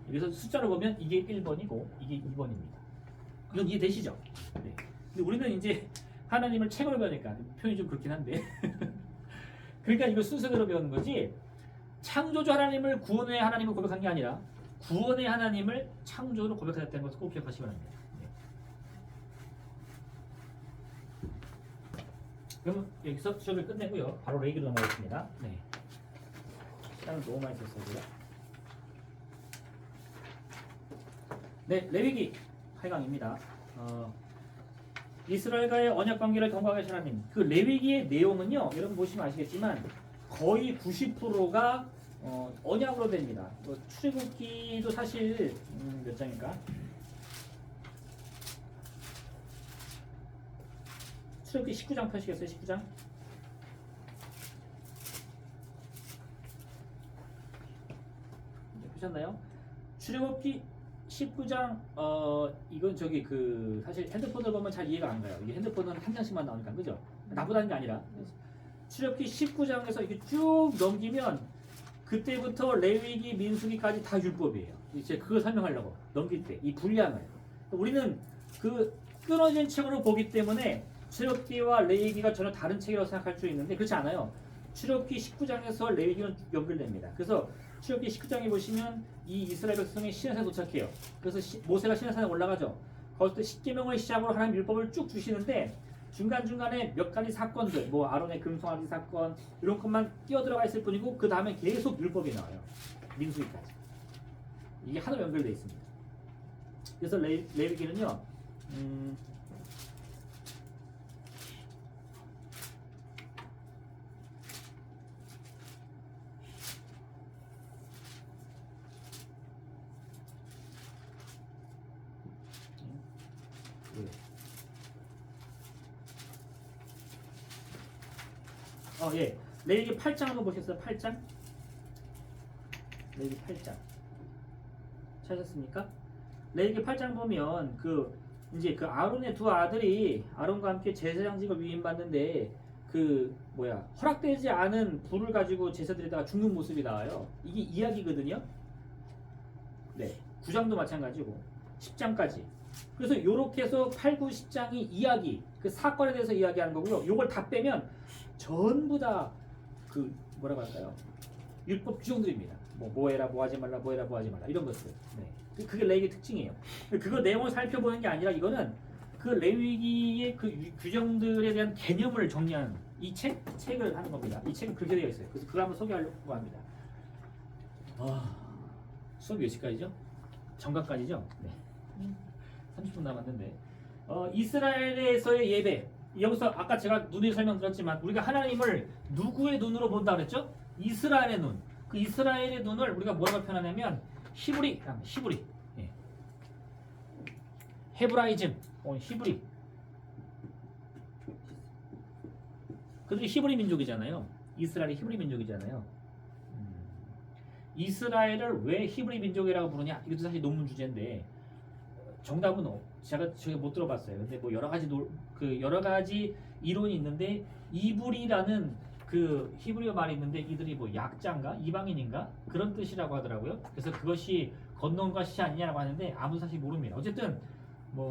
A: 그래서 숫자로 보면 이게 1번이고 이게 2번입니다. 이건 이해되시죠? 네. 근데 우리는 이제 하나님을 책으로 배우니까 표현이 좀 그렇긴 한데 그러니까 이거 순서대로 배우는 거지, 창조주 하나님을 구원의 하나님을 고백한 게 아니라 구원의 하나님을 창조로 고백하였다는 것을 꼭 기억하시기 바랍니다. 네. 그럼 여기서 수업을 끝내고요. 바로 레위기로 넘어가겠습니다. 네. 시간을 너무 많이 썼어요. 네, 레위기 8강입니다. 이스라엘과의 언약 관계를 경고하신 하나님. 그 레위기의 내용은요, 여러분 보시면 아시겠지만 거의 90%가 언약으로 됩니다. 출애굽기도 사실 몇 장인가? 출애굽기 19장 펴시겠어요? 19장? 보셨나요? 출애굽기 19장 이건 저기 사실 핸드폰을 보면 잘 이해가 안 가요. 이게 핸드폰은 한 장씩만 나오니까, 그죠? 나보다는 게 아니라 출애굽기 19장에서 이렇게 쭉 넘기면 그때부터 레위기, 민수기까지 다 율법이에요. 이제 그걸 설명하려고 넘길 때 이 분량을 우리는 그 끊어진 책으로 보기 때문에 출애굽기와 레위기가 전혀 다른 책이라고 생각할 수 있는데 그렇지 않아요. 출애굽기 19장에서 레위기는 연결됩니다. 그래서 출애굽기 19장에 보시면 이 이스라엘 백성이 시내산에 도착해요. 그래서 모세가 시내산에 올라가죠. 거기서 십계명을 시작으로 하나님 율법을 쭉 주시는데 중간중간에 몇 가지 사건들, 뭐 아론의 금송아지 사건 이런 것만 뛰어들어가 있을 뿐이고 그 다음에 계속 율법이 나와요. 민수기까지. 이게 하나로 연결되어 있습니다. 그래서 레위기는요, 예. 레위기 8장 한번 보셨어요? 8장? 레위기 8장. 찾았습니까? 레위기 8장 보면 이제 아론의 두 아들이 아론과 함께 제사장직을 위임받는데 허락되지 않은 불을 가지고 제사드리다가 죽는 모습이 나와요. 이게 이야기거든요. 네. 9장도 마찬가지고 10장까지. 그래서 요렇게 해서 8, 9, 10장이 이야기, 그 사건에 대해서 이야기하는 거고요. 요걸 다 빼면 전부 다 뭐라고 할까요? 율법 규정들입니다. 뭐 해라, 뭐 하지 말라, 뭐 해라, 뭐 하지 말라 이런 것들. 네. 그게 레위기 특징이에요. 그거 내용을 살펴보는 게 아니라 이거는 그 레위기의 그 규정들에 대한 개념을 정리하는 이 책을 하는 겁니다. 이 책은 그렇게 되어 있어요. 그래서 그걸 한번 소개하려고 합니다. 수업이 몇 시까지죠? 정각까지죠? 네. 30분 남았는데 이스라엘에서의 예배, 여기서 아까 제가 눈을 설명드렸지만 우리가 하나님을 누구의 눈으로 본다 그랬죠? 이스라엘의 눈. 그 이스라엘의 눈을 우리가 뭐라고 표현하냐면 히브리. 예. 헤브라이즘, 히브리. 그들이 히브리 민족이잖아요. 이스라엘이 히브리 민족이잖아요. 이스라엘을 왜 히브리 민족이라고 부르냐? 이것도 사실 논문 주제인데 정답은 제가 못 들어봤어요. 근데 뭐 여러 가지 이론이 있는데 이불이라는 그 히브리어 말이 있는데 이들이 뭐 약자인가 이방인인가 그런 뜻이라고 하더라고요. 그래서 그것이 건너온과 시 아니냐라고 하는데 아무 사실 모릅니다. 어쨌든 뭐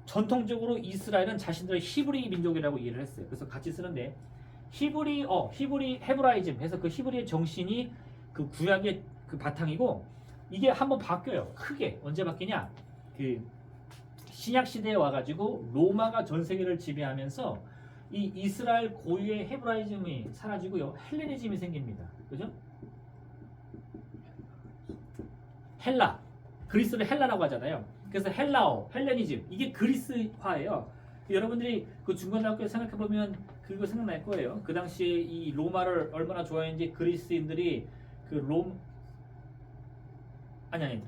A: 전통적으로 이스라엘은 자신들의 히브리 민족이라고 이해를 했어요. 그래서 같이 쓰는데 히브리 헤브라이즘 해서 그 히브리의 정신이 그 구약의 그 바탕이고 이게 한번 바뀌어요. 크게 언제 바뀌냐? 그 신약 시대에 와가지고 로마가 전 세계를 지배하면서 이 이스라엘 고유의 헤브라이즘이 사라지고요. 헬레니즘이 생깁니다. 그죠? 헬라, 그리스를 헬라라고 하잖아요. 그래서 헬라어, 헬레니즘 이게 그리스화예요. 여러분들이 그 중고등학교 생각해 보면 그거 생각날 거예요. 그 당시에 이 로마를 얼마나 좋아했는지 그리스인들이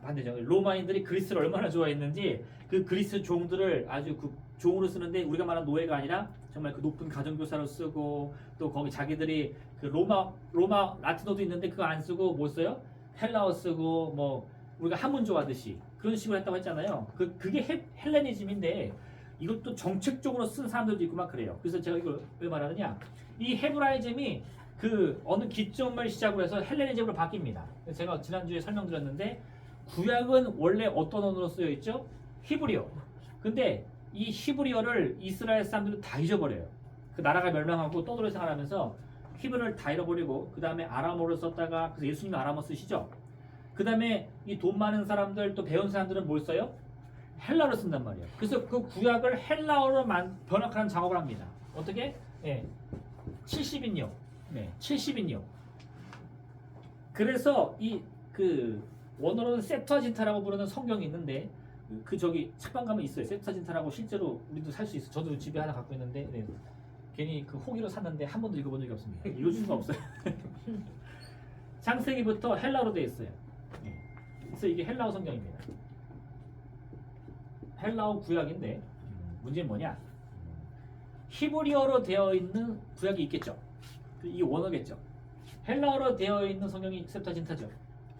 A: 반대죠. 로마인들이 그리스를 얼마나 좋아했는지 그 그리스 종들을 아주 그 종으로 쓰는데 우리가 말하는 노예가 아니라 정말 그 높은 가정교사로 쓰고 또 거기 자기들이 그 로마 라틴어도 있는데 그거 안 쓰고 뭐 써요? 헬라어 쓰고 뭐 우리가 한문 좋아하듯이 그런 식으로 했다고 했잖아요. 그게 헬레니즘인데 이것도 정책적으로 쓴 사람들도 있고 막 그래요. 그래서 제가 이걸 왜 말하느냐? 이 헤브라이즘이 그 어느 기점을 시작으로 해서 헬레니즘으로 바뀝니다. 제가 지난주에 설명드렸는데 구약은 원래 어떤 언어로 쓰여 있죠? 히브리어. 근데 이 히브리어를 이스라엘 사람들은 다 잊어버려요. 그 나라가 멸망하고 떠돌이 생활하면서 히브리어를 다 잃어버리고 그 다음에 아람어를 썼다가 그래서 예수님은 아람어 쓰시죠. 그 다음에 이 돈 많은 사람들 또 배운 사람들은 뭘 써요? 헬라어를 쓴단 말이에요. 그래서 그 구약을 헬라어로 번역하는 작업을 합니다. 어떻게? 70인용. 70인용. 그래서 이 그 원어로는 세프아진타라고 부르는 성경이 있는데 그 저기 책방 가면 있어요. 세프아진타라고 실제로 우리도 살 수 있어. 저도 집에 하나 갖고 있는데 괜히 그 호기로 샀는데 한 번도 읽어본 적이 없습니다. 읽을 수가 없어요. 창세기부터 헬라어로 되어 있어요. 그래서 이게 헬라어 성경입니다. 헬라어 구약인데 문제는 뭐냐? 히브리어로 되어 있는 구약이 있겠죠. 이게 원어겠죠. 헬라어로 되어 있는 성경이 septuaginta죠.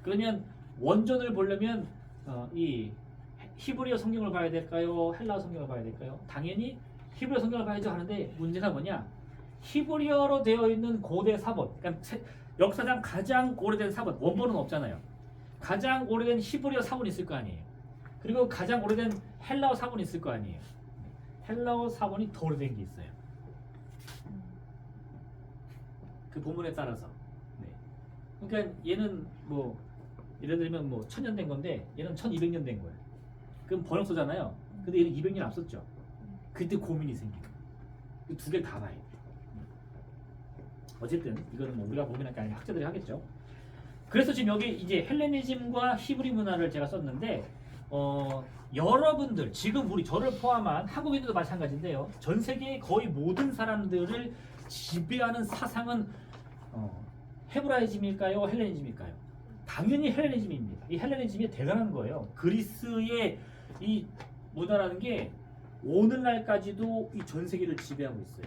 A: 그러면 원전을 보려면 이 히브리어 성경을 봐야 될까요? 헬라어 성경을 봐야 될까요? 당연히 히브리어 성경을 봐야죠 하는데 문제가 뭐냐? 히브리어로 되어 있는 고대 사본, 그러니까 역사상 가장 오래된 사본, 원본은 없잖아요. 가장 오래된 히브리어 사본이 있을 거 아니에요. 그리고 가장 오래된 헬라어 사본이 있을 거 아니에요. 헬라어 사본이 더 오래된 게 있어요. 그 본문에 따라서. 그러니까 얘는 뭐 예를 들면 뭐 1000년 된 건데 얘는 1200년 된 거예요. 그럼 번역서잖아요. 근데 얘는 200년 앞섰죠. 그때 고민이 생겨요. 두 개 다 봐야 돼요. 어쨌든 이거는 뭐 우리가 고민할 게 아니라 학자들이 하겠죠. 그래서 지금 여기 이제 헬레니즘과 히브리 문화를 제가 썼는데 여러분들 지금 저를 포함한 한국인들도 마찬가지인데요. 전 세계의 거의 모든 사람들을 지배하는 사상은 헤브라이즘일까요? 헬레니즘일까요? 당연히 헬레니즘입니다. 이 헬레니즘이 대단한 거예요. 그리스의 이 문화라는 게 오늘날까지도 이 전 세계를 지배하고 있어요.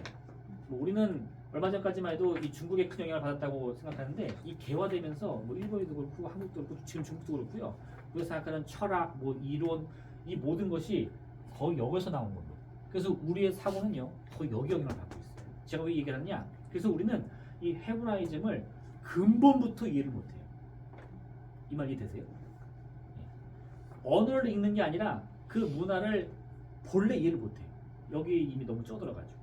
A: 뭐 우리는 얼마 전까지만 해도 이 중국의 큰 영향을 받았다고 생각하는데 이 개화되면서 뭐 일본도 그렇고 한국도 그렇고 지금 중국도 그렇고요. 우리가 생각하는 철학, 뭐 이론 이 모든 것이 거의 여기서 나온 겁니다. 그래서 우리의 사고는요 거의 여기 영향을 받고 있어요. 제가 왜 얘기를 하느냐? 그래서 우리는 이 헤브라이즘을 근본부터 이해를 못해요. 이 말 이해되세요? 언어를 읽는 게 아니라 그 문화를 본래 이해를 못해요. 여기 이미 너무 쪄들어가지고.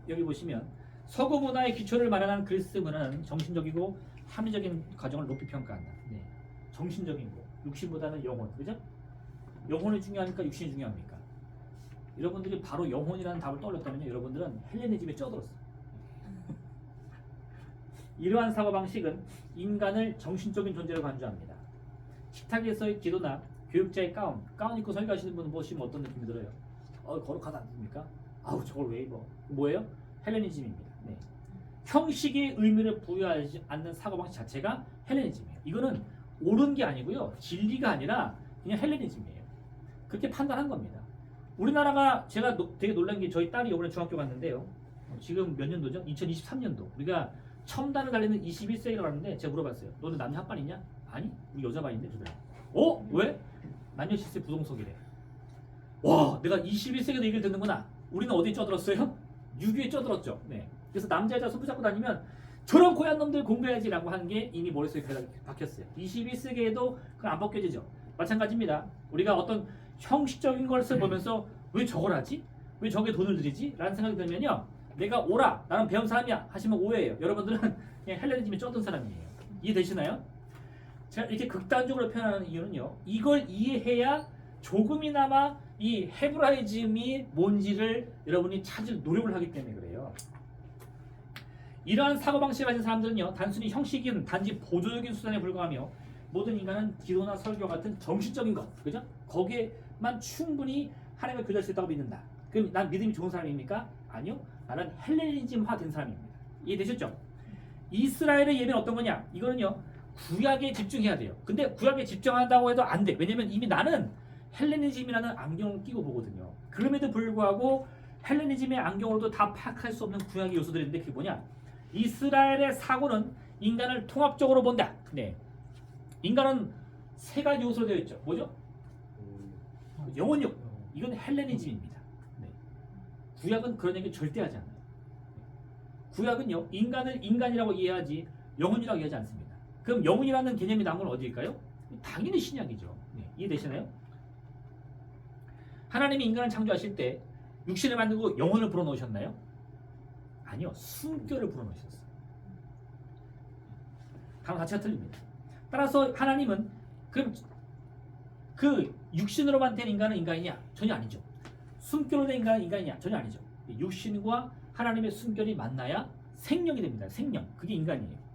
A: 여기 보시면 서구 문화의 기초를 마련한 그리스 문화는 정신적이고 합리적인 과정을 높이 평가한다. 정신적인 거, 육신보다는 영혼, 그죠? 영혼이 중요하니까 육신이 중요합니까? 여러분들이 바로 영혼이라는 답을 떠올렸다면요, 여러분들은 헬레니즘에 쪄들었어요. 이러한 사고방식은 인간을 정신적인 존재로 간주합니다. 식탁에서의 기도나 교육자의 가운 입고 설교하시는 분은 보시면 어떤 느낌이 들어요? 거룩하다 않습니까? 아우 저걸 왜 입어? 뭐예요? 헬레니즘입니다. 형식의 의미를 부여하지 않는 사고방식 자체가 헬레니즘이에요. 이거는 옳은 게 아니고요. 진리가 아니라 그냥 헬레니즘이에요. 그렇게 판단한 겁니다. 우리나라가 제가 되게 놀란 게 저희 딸이 이번에 중학교 갔는데요. 지금 몇 년도죠? 2023년도. 우리가 첨단을 달리는 21세기라고 하는데 제가 물어봤어요. 너는 남녀 합반 있냐? 아니, 우리 여자반인데. 왜? 남녀 질서 부동석이래. 와, 내가 21세기도 얘기를 듣는구나. 우리는 어디 쪄들었어요? 유교에 쪄들었죠. 네. 그래서 남자 여자 손 붙잡고 다니면 저런 고얀 놈들 공부해야지라고 하는 게 이미 머릿속에 박혔어요. 21세기에도 그건 안 벗겨지죠. 마찬가지입니다. 우리가 어떤 형식적인 것을 보면서 왜 저걸 하지? 왜 저게 돈을 들이지? 라는 생각이 들면요. 내가 오라, 나는 배운 사람이야 하시면 오해예요. 여러분들은 그냥 헬레니즘에 쩌든 사람이에요. 이해되시나요? 제가 이렇게 극단적으로 표현하는 이유는요. 이걸 이해해야 조금이나마 이 헤브라이즘이 뭔지를 여러분이 찾을 노력을 하기 때문에 그래요. 이러한 사고방식을 가진 사람들은요. 단순히 형식인 단지 보조적인 수단에 불과하며 모든 인간은 기도나 설교 같은 정신적인 것, 그죠? 거기에만 충분히 하나님을 교제할 수 있다고 믿는다. 그럼 난 믿음이 좋은 사람입니까? 아니요. 나는 헬레니즘화 된 사람입니다. 이해되셨죠? 이스라엘의 예배는 어떤 거냐? 이거는요. 구약에 집중해야 돼요. 근데 구약에 집중한다고 해도 안 돼. 왜냐면 이미 나는 헬레니즘이라는 안경을 끼고 보거든요. 그럼에도 불구하고 헬레니즘의 안경으로도 다 파악할 수 없는 구약의 요소들이 있는데 그게 뭐냐? 이스라엘의 사고는 인간을 통합적으로 본다. 네. 인간은 세 가지 요소로 되어 있죠. 뭐죠? 영혼력. 이건 헬레니즘입니다. 네. 구약은 그런 얘기 절대 하지 않아요. 구약은요. 인간을 인간이라고 이해하지 영혼이라고 이해하지 않습니다. 그럼 영혼이라는 개념이 나온 건 어디일까요? 당연히 신약이죠. 네. 이해되시나요? 하나님이 인간을 창조하실 때 육신을 만들고 영혼을 불어넣으셨나요? 아니요. 숨결을 불어넣으셨어요. 단어 자체가 틀립니다. 따라서 하나님은 그럼 그 육신으로만 된 인간은 인간이냐? 전혀 아니죠. 숨결로 된 인간은 인간이냐? 전혀 아니죠. 육신과 하나님의 숨결이 만나야 생명이 됩니다. 생명. 그게 인간이에요.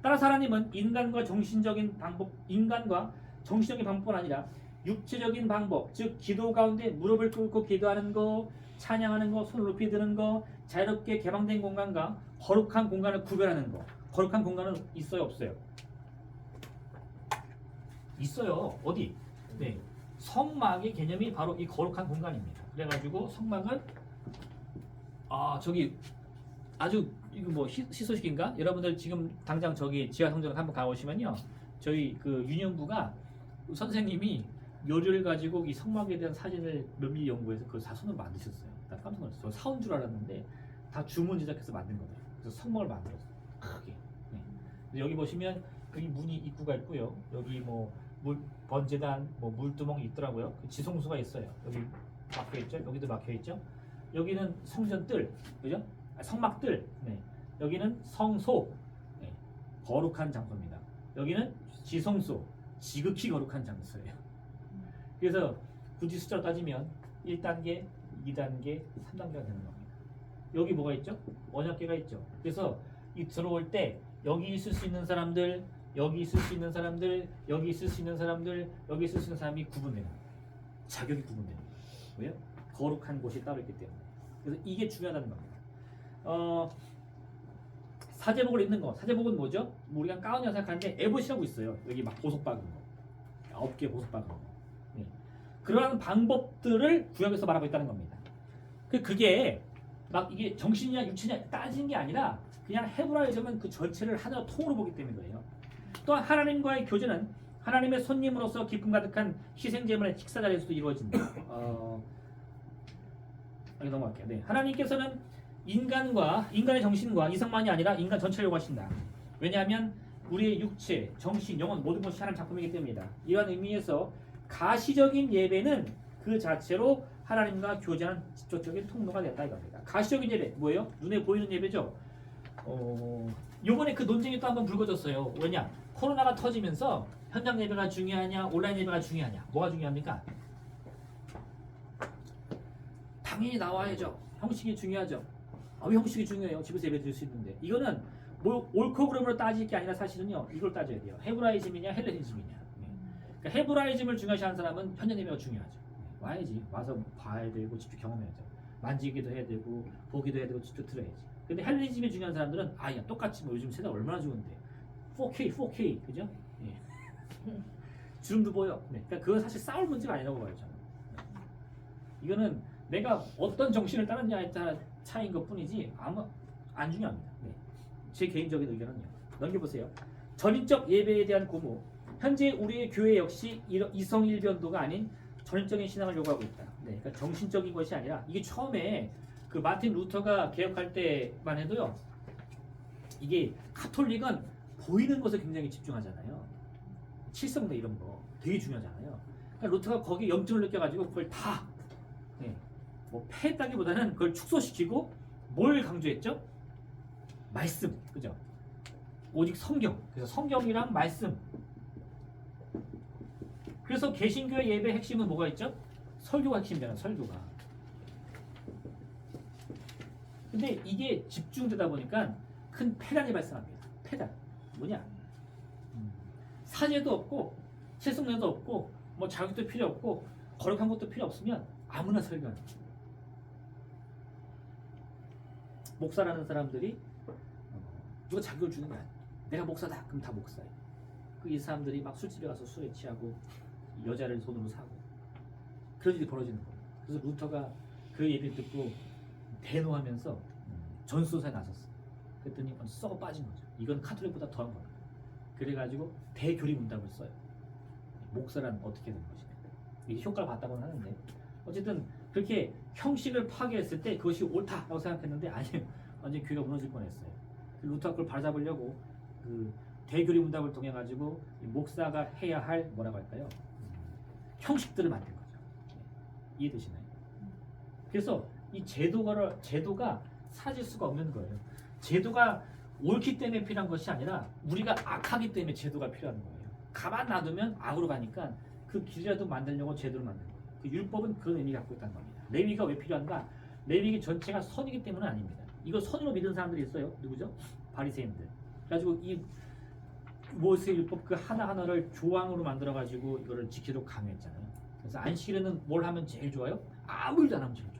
A: 따라서 하나님은 인간과 정신적인 방법뿐 아니라 육체적인 방법, 즉 기도 가운데 무릎을 꿇고 기도하는 거, 찬양하는 거, 손을 높이 드는 거, 자유롭게 개방된 공간과 거룩한 공간을 구별하는 거. 거룩한 공간은 있어요, 없어요? 있어요. 어디? 네. 성막의 개념이 바로 이 거룩한 공간입니다. 그래가지고 성막은 저기 아주 이거 뭐 희소식인가? 여러분들 지금 당장 저기 지하 성전 한번 가보시면요, 저희 그 유년부가 선생님이 요리를 가지고 이 성막에 대한 사진을 면밀히 연구해서 그걸 다 손으로 만드셨어요. 나 깜짝 놀랐어요. 저 사온 줄 알았는데 다 주문 제작해서 만든 거예요. 그래서 성막을 만들었어요. 크게. 네. 여기 보시면 여기 문이 입구가 있고요. 여기 뭐 번제단, 뭐 물두멍이 있더라고요. 그 지성소가 있어요. 여기 막혀 있죠. 여기도 막혀 있죠. 여기는 성전 뜰, 그죠? 성막 뜰. 네. 여기는 성소, 네. 거룩한 장소입니다. 여기는 지성소, 지극히 거룩한 장소예요. 그래서 굳이 숫자로 따지면 1단계, 2단계, 3단계가 되는 겁니다. 여기 뭐가 있죠? 언약궤가 있죠. 그래서 이 들어올 때 여기 있을 수 있는 사람들, 여기 있을 수 있는 사람들, 여기 있을 수 있는 사람들, 여기 있을 수 있는 사람이 구분되는 거예요. 자격이 구분되는 거예요. 왜요? 거룩한 곳이 따로 있기 때문에. 그래서 이게 중요하다는 겁니다. 사제복을 입는 거. 사제복은 뭐죠? 우리가 가운이라고 생각하는데 에봇이라고 있어요. 여기 막 보석 박은 거, 어깨 보석 박은 거. 네. 그러한 방법들을 구약에서 말하고 있다는 겁니다. 그게 막 이게 정신이냐 육체냐 따지는 게 아니라 그냥 헤브라이즘은 그 전체를 하나로 통으로 보기 때문에 그래요. 또한 하나님과의 교제는 하나님의 손님으로서 기쁨 가득한 희생제물의 식사 자리에서도 이루어진다. 여기 넘어갈게요. 네. 하나님께서는 인간의 정신과 이성만이 아니라 인간 전체를 요구하신다. 왜냐하면 우리의 육체, 정신, 영혼 모든 것이 하나님 작품이기 때문이다. 이러한 의미에서 가시적인 예배는 그 자체로 하나님과 교제하는 직접적인 통로가 됐다 이겁니다. 가시적인 예배 뭐예요? 눈에 보이는 예배죠. 요번에 그 논쟁이 또 한번 불거졌어요. 왜냐? 코로나가 터지면서 현장 예배가 중요하냐, 온라인 예배가 중요하냐, 뭐가 중요합니까? 당연히 나와야죠. 형식이 중요하죠. 왜 형식이 중요해요? 집에서 예배 드릴 수 있는데. 이거는 뭐 옳고 그름으로 따질 게 아니라 사실은요, 이걸 따져야 돼요. 헤브라이즘이냐 헬레니즘이냐. 그러니까 헤브라이즘을 중요시하는 사람은 현장 예배가 중요하죠. 와야지. 와서 봐야 되고 직접 경험해야죠. 만지기도 해야 되고 보기도 해야 되고 직접 들어야지. 근데 헬레니즘이 중요한 사람들은 야 똑같이 뭐 요즘 세대 얼마나 좋은데 4K 그죠? 예. 주름도 보여. 네. 그러니까 그건 사실 싸울 문제가 아니라고 봐요 저는. 이거는 내가 어떤 정신을 따르냐에 따라 차이인 것뿐이지 아무 안 중요합니다. 네. 제 개인적인 의견은요. 넘겨보세요. 전인적 예배에 대한 고무, 현재 우리의 교회 역시 이성일변도가 아닌 전적인 신앙을 요구하고 있다. 네, 그러니까 정신적인 것이 아니라 이게 처음에 그 마틴 루터가 개혁할 때만 해도요. 이게 가톨릭은 보이는 것에 굉장히 집중하잖아요. 칠성대 이런 거 되게 중요하잖아요. 그러니까 루터가 거기에 염증을 느껴가지고 그걸 다 네, 뭐 패했다기보다는 그걸 축소시키고 뭘 강조했죠? 말씀, 그죠? 오직 성경. 그래서 성경이랑 말씀. 그래서 개신교의 예배 핵심은 뭐가 있죠? 설교가 핵심이잖아요. 설교가. 근데 이게 집중되다 보니까 큰 폐단이 발생합니다. 폐단. 뭐냐? 사제도 없고 칠성례도 없고 뭐 자격도 필요 없고 거룩한 것도 필요 없으면 아무나 설교하는 거예요. 목사라는 사람들이 누가 자격을 주는 게 아니야. 내가 목사다. 그럼 다 목사예요. 이 사람들이 막 술집에 가서 술에 취하고 여자를 손으로 사고 그런 일이 벌어지는 거예요. 그래서 루터가 그 얘기를 듣고 대노하면서 전수조사에 나섰어요. 그랬더니 썩어 빠진 거죠. 이건 카톨릭보다 더한 겁니다. 그래가지고 대교리 문답을 써요. 목사란 어떻게 된 것이냐. 이게 효과를 봤다고는 하는데 어쨌든 그렇게 형식을 파괴했을 때 그것이 옳다라고 생각했는데 아니에요. 완전히 교회가 무너질 뻔했어요. 루터가 그걸 바로잡으려고 그 대교리 문답을 통해 가지고 목사가 해야 할 뭐라고 할까요? 형식들을 만든 거죠. 이해되시나요? 그래서 이 제도가 사라질 수가 없는 거예요. 제도가 옳기 때문에 필요한 것이 아니라 우리가 악하기 때문에 제도가 필요한 거예요. 가만 놔두면 악으로 가니까 그 길이라도 만들려고 제도를 만든 거예요. 그 율법은 그런 의미를 갖고 있다는 겁니다. 레위가 왜 필요한가? 레위기 전체가 선이기 때문은 아닙니다. 이거 선으로 믿은 사람들이 있어요. 누구죠? 바리새인들. 그래가지고 이 모세 율법 그 하나하나를 조항으로 만들어가지고 이거를 지키도록 강요했잖아요. 그래서 안식일에는 뭘 하면 제일 좋아요? 아무 일도 안 하면 제일 좋아요.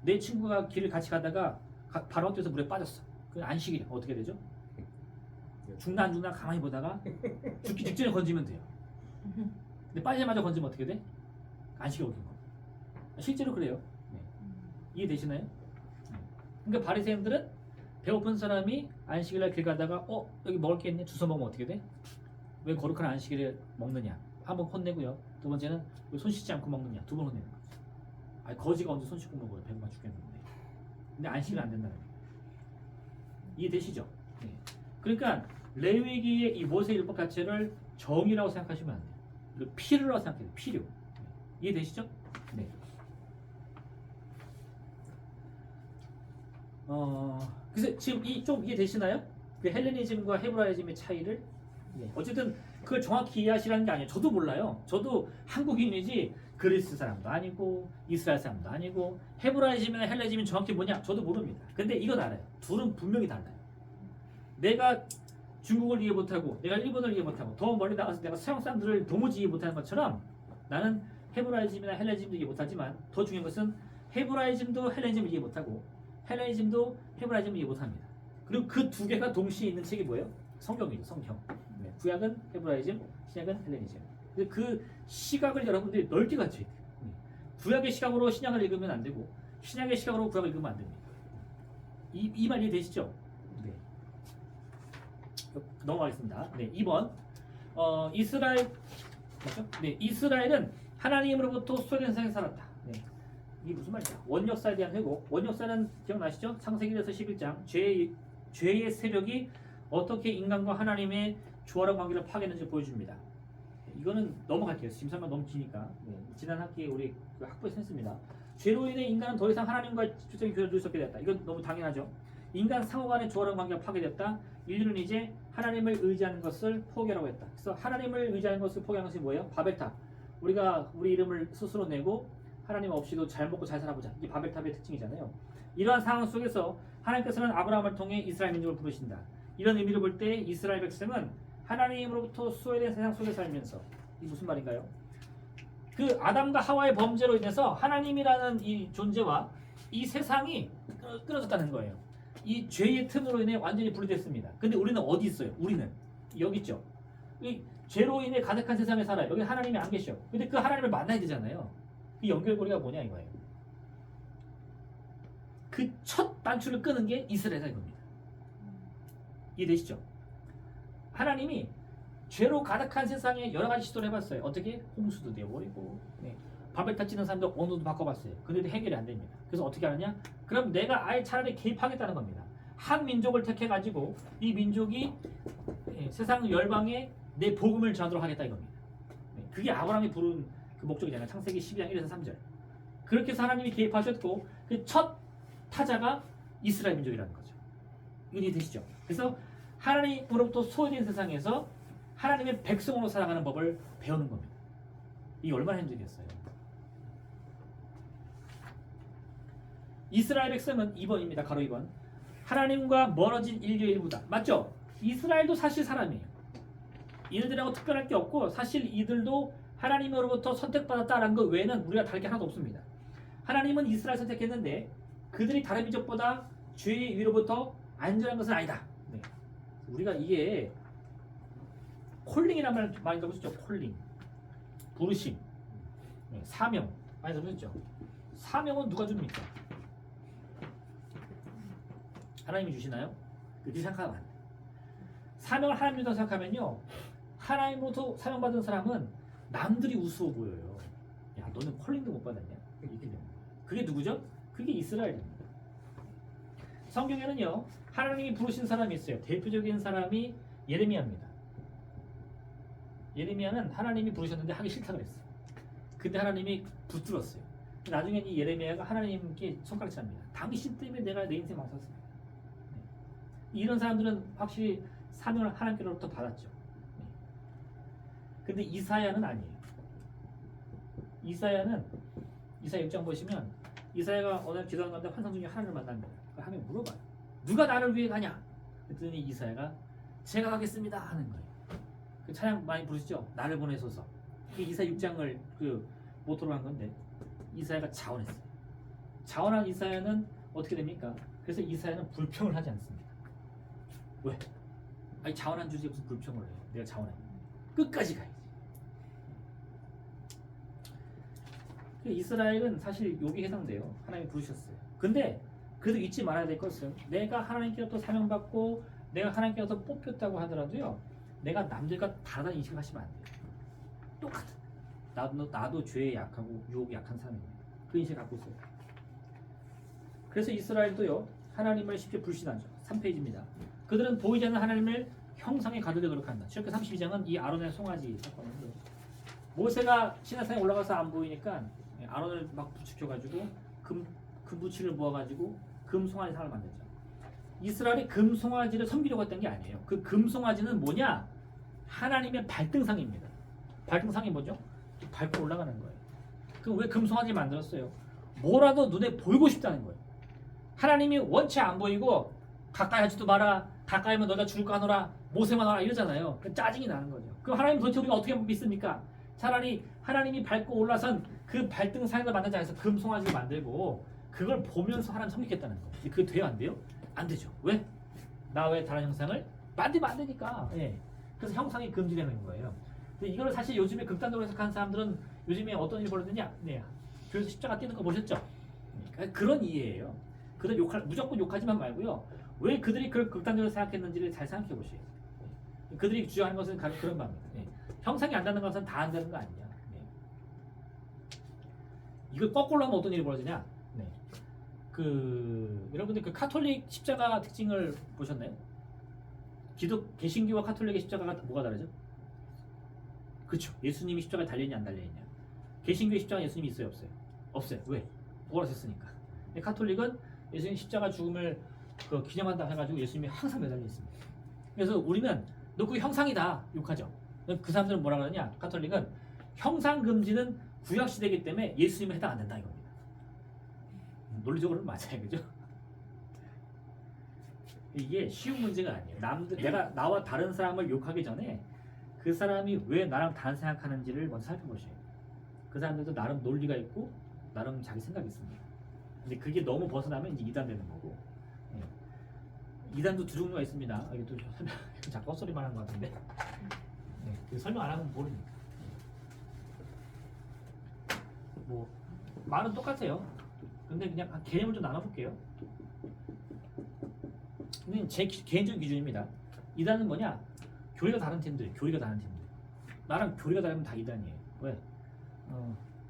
A: 내 친구가 길을 같이 가다가 바로 뛰어서 물에 빠졌어. 그 안식일에 어떻게 되죠? 죽나 안 죽나 가만히 보다가 죽기 직전에 건지면 돼요. 근데 빠지자마자 건지면 어떻게 돼? 안식일 어긴 거. 실제로 그래요. 네. 이해되시나요? 그러니까 바리새인들은 배고픈 사람이 안식일날 길 가다가 여기 먹을 게 있네 주워 먹으면 어떻게 돼? 왜 거룩한 안식일에 먹느냐? 한번 혼내고요. 두 번째는 왜 손 씻지 않고 먹느냐? 두 번 혼내는 거죠. 아니 거지가 언제 손 씻고 먹어요? 배고파 죽겠는데. 근데 안식일 안 된다는 거예요. 이해되시죠? 네. 그러니까 레위기의 이 모세율법 자체를 정의라고 생각하시면 안 돼요. 그리고 필요라고 생각해요. 필요. 네. 이해되시죠? 네. 그래서 지금 좀 이해되시나요? 그 헬레니즘과 헤브라이즘의 차이를? 네. 어쨌든 그걸 정확히 이해하시라는 게 아니에요. 저도 몰라요. 저도 한국인이지 그리스 사람도 아니고 이스라엘 사람도 아니고 헤브라이즘이나 헬레니즘이 정확히 뭐냐? 저도 모릅니다. 근데 이건 알아요. 둘은 분명히 달라요. 내가 중국을 이해 못하고 내가 일본을 이해 못하고 더 멀리 나가서 내가 서양 사람들을 도무지 이해 못하는 것처럼 나는 헤브라이즘이나 헬레니즘도 이해 못하지만 더 중요한 것은 헤브라이즘도 헬레니즘을 이해 못하고 헬레니즘도 헤브라이즘을 이해 못합니다. 그리고 그 두 개가 동시에 있는 책이 뭐예요? 성경이죠. 성경. 네. 구약은 헤브라이즘, 신약은 헬레니즘. 그 시각을 여러분들이 넓게 갖춰야 돼요. 구약의 시각으로 신약을 읽으면 안 되고 신약의 시각으로 구약을 읽으면 안 됩니다. 이 말 이해되시죠? 네. 넘어가겠습니다. 네, 2번. 이스라엘 맞죠? 네, 이스라엘은 하나님으로부터 소외된 세상에 살았다. 네. 이게 무슨 말이냐? 원역사에 대한 회고. 원역사는 기억나시죠? 창세기에서 11장 죄의 세력이 어떻게 인간과 하나님의 조화로운 관계를 파괴했는지 보여줍니다. 이거는 넘어갈게요. 지금 설명 너무 기니까. 네. 지난 학기에 우리 그 학부에서 했습니다. 죄로 인해 인간은 더 이상 하나님과의 직접적인 교제를 누릴 수 없게 됐다. 이건 너무 당연하죠. 인간 상호 간의 조화로운 관계가 파괴됐다. 인류는 이제 하나님을 의지하는 것을 포기하라고 했다. 그래서 하나님을 의지하는 것을 포기하는 것이 뭐예요? 바벨탑. 우리가 우리 이름을 스스로 내고 하나님 없이도 잘 먹고 잘 살아보자. 이게 바벨탑의 특징이잖아요. 이러한 상황 속에서 하나님께서는 아브라함을 통해 이스라엘 민족을 부르신다. 이런 의미를 볼 때 이스라엘 백성은 하나님으로부터 소외된 세상 속에 살면서 이 무슨 말인가요? 그 아담과 하와의 범죄로 인해서 하나님이라는 이 존재와 이 세상이 끊어졌다는 거예요. 이 죄의 틈으로 인해 완전히 분리됐습니다. 근데 우리는 어디 있어요? 우리는 여기 있죠. 이 죄로 인해 가득한 세상에 살아요. 여기 하나님이 안 계셔. 근데 그 하나님을 만나야 되잖아요. 그 연결고리가 뭐냐 이거예요. 그 첫 단추를 끄는 게 이스라엘이다 이겁니다. 이해되시죠? 하나님이 죄로 가득한 세상에 여러 가지 시도를 해봤어요. 어떻게? 홍수도 되어버리고, 네. 바벨 타치는 사람도 언어도 바꿔봤어요. 근데도 해결이 안 됩니다. 그래서 어떻게 하느냐? 그럼 내가 아예 차라리 개입하겠다는 겁니다. 한 민족을 택해가지고 이 민족이 세상 열방에 내 복음을 전하도록 하겠다 이겁니다. 네. 그게 아브라함이 부른 그 목적이잖아요. 창세기 12장 1에서 3절. 그렇게 해서 하나님이 개입하셨고 그 첫 타자가 이스라엘 민족이라는 거죠. 이해 되시죠? 그래서 하나님으로부터 소외된 세상에서 하나님의 백성으로 살아가는 법을 배우는 겁니다. 이게 얼마나 힘들겠어요. 이스라엘 백성은 2번입니다. 가로 2번. 하나님과 멀어진 인류의 일부다. 맞죠? 이스라엘도 사실 사람이에요. 이들하고 특별할 게 없고 사실 이들도 하나님으로부터 선택받았다라는 것 외에는 우리가 다를 게 하나도 없습니다. 하나님은 이스라엘 선택했는데 그들이 다른 민족보다 죄의 위로부터 안전한 것은 아니다. 네. 우리가 이게 콜링이라는 말 많이 들어보셨죠? 콜링, 부르심, 네. 사명 많이 들어보셨죠? 사명은 누가 줍니까? 하나님이 주시나요? 그렇게 생각하면 안 돼. 사명을 하나님이 준다고 생각하면요, 하나님으로부터 사명받은 사람은 남들이 우스워 보여요. 야, 너는 콜링도 못 받았냐? 이렇게 됩니다. 그게 누구죠? 그게 이스라엘입니다. 성경에는요, 하나님이 부르신 사람이 있어요. 대표적인 사람이 예레미야입니다. 예레미야는 하나님이 부르셨는데 하기 싫다고 했어요. 근데 하나님이 붙들었어요. 나중에 이 예레미야가 하나님께 손가락질 합니다. 당신 때문에 내가 내 인생 망쳤습니다. 네. 이런 사람들은 확실히 사명을 하나님께로부터 받았죠. 네. 근데 이사야는 아니에요. 이사야 6장 보시면 이사야가 어느 날 기도하는 가운데 환상 중에 하나님을 만납니다. 하나님 물어봐요. 누가 나를 위해 가냐? 그랬더니 이사야가 제가 가겠습니다 하는 거예요. 그 찬양 많이 부르시죠? 나를 보내소서. 그 이사야 6장을 그 모토로 한 건데 이사야가 자원했어요. 자원한 이사야는 어떻게 됩니까? 그래서 이사야는 불평을 하지 않습니다. 왜? 아니 자원한 주제에 무슨 불평을 해요? 내가 자원한 끝까지 가야지. 이스라엘은 사실 여기 해당돼요. 하나님이 부르셨어요. 근데 그래도 잊지 말아야 될 것은 내가 하나님께로부터 사명받고 내가 하나님께로부터 뽑혔다고 하더라도요, 내가 남들과 다르다는 인식을 하시면 안 돼요. 똑같은. 나도 죄에 약하고 유혹에 약한 사람입니다. 그 인식을 갖고 있어요. 그래서 이스라엘도요, 하나님을 쉽게 불신하죠. 3페이지입니다. 그들은 보이지 않는 하나님을 형상에 가두려 노력한다. 출애굽기 32장은 이 아론의 송아지 사건인데, 모세가 시내산에 올라가서 안 보이니까 아론을 막 부축해가지고 금 부치를 모아가지고 금 송아지 상을 만들죠. 이스라엘이 금 송아지를 섬기려고 했던 게 아니에요. 그 금 송아지는 뭐냐? 하나님의 발등상입니다. 발등상이 뭐죠? 밟고 올라가는 거예요. 그럼 왜 금 송아지 만들었어요? 뭐라도 눈에 보이고 싶다는 거예요. 하나님이 원체 안 보이고 가까이 하지도 마라, 가까이 하면 너가 죽을 거 하노라, 모세만 하라 이러잖아요. 짜증이 나는 거죠. 그럼 하나님 도대체 우리가 어떻게 믿습니까? 차라리 하나님이 밟고 올라선 그 발등상에다 만들지 않아서 금 송아지를 만들고 그걸 보면서 하나님 섬기겠다는 거. 그게 돼요, 안 돼요? 안 되죠. 왜? 나 왜 다른 형상을 만들면 안 되니까. 예. 그래서 형상이 금지되는 거예요. 근데 이걸 사실 요즘에 극단적으로 해석하는 사람들은 요즘에 어떤 일이 벌어지냐? 네. 교회에서 십자가 띄는 거 보셨죠? 그러니까 그런 이해예요. 그들 무조건 욕하지만 말고요. 왜 그들이 그걸 극단적으로 생각했는지를 잘 생각해 보셔야 돼요. 그들이 주장하는 것은 그런 겁니다. 네. 형상이 안 닿는 것은 다 안 되는 거 아니냐? 네. 이걸 거꾸로 하면 어떤 일이 벌어지냐? 네. 여러분들 그 카톨릭 십자가 특징을 보셨나요? 개신교와 카톨릭의 십자가가 뭐가 다르죠? 그렇죠. 예수님이 십자가에 달려있냐 안 달려있냐. 개신교의 십자가 예수님이 있어요 없어요? 없어요. 왜? 부활하셨으니까. 카톨릭은 예수님 십자가 죽음을 기념한다 해가지고 예수님이 항상 매달려 있습니다. 그래서 우리는 너 그 형상이다 욕하죠. 그 사람들은 뭐라 그러냐? 카톨릭은 형상 금지는 구약 시대이기 때문에 예수님은 해당 안 된다 이겁니다. 논리적으로는 맞아요, 그죠? 이게 쉬운 문제가 아니에요. 나와 다른 사람을 욕하기 전에 그 사람이 왜 나랑 다른 생각하는지를 먼저 살펴보셔야 돼요. 그 사람들도 나름 논리가 있고 나름 자기 생각이 있습니다. 근데 그게 너무 벗어나면 이제 이단 되는 거고. 예. 이단도 두 종류가 있습니다. 이게 또 설명 자꾸 헛소리만 하는 것 같은데. 예. 설명 안 하면 모르니까. 뭐 말은 똑같아요. 근데 그냥 개념을 좀 나눠볼게요. 근데 제 개인적인 기준입니다. 이단은 뭐냐? 교리가 다른 팀들, 나랑 교리가 다르면 다 이단이에요. 왜?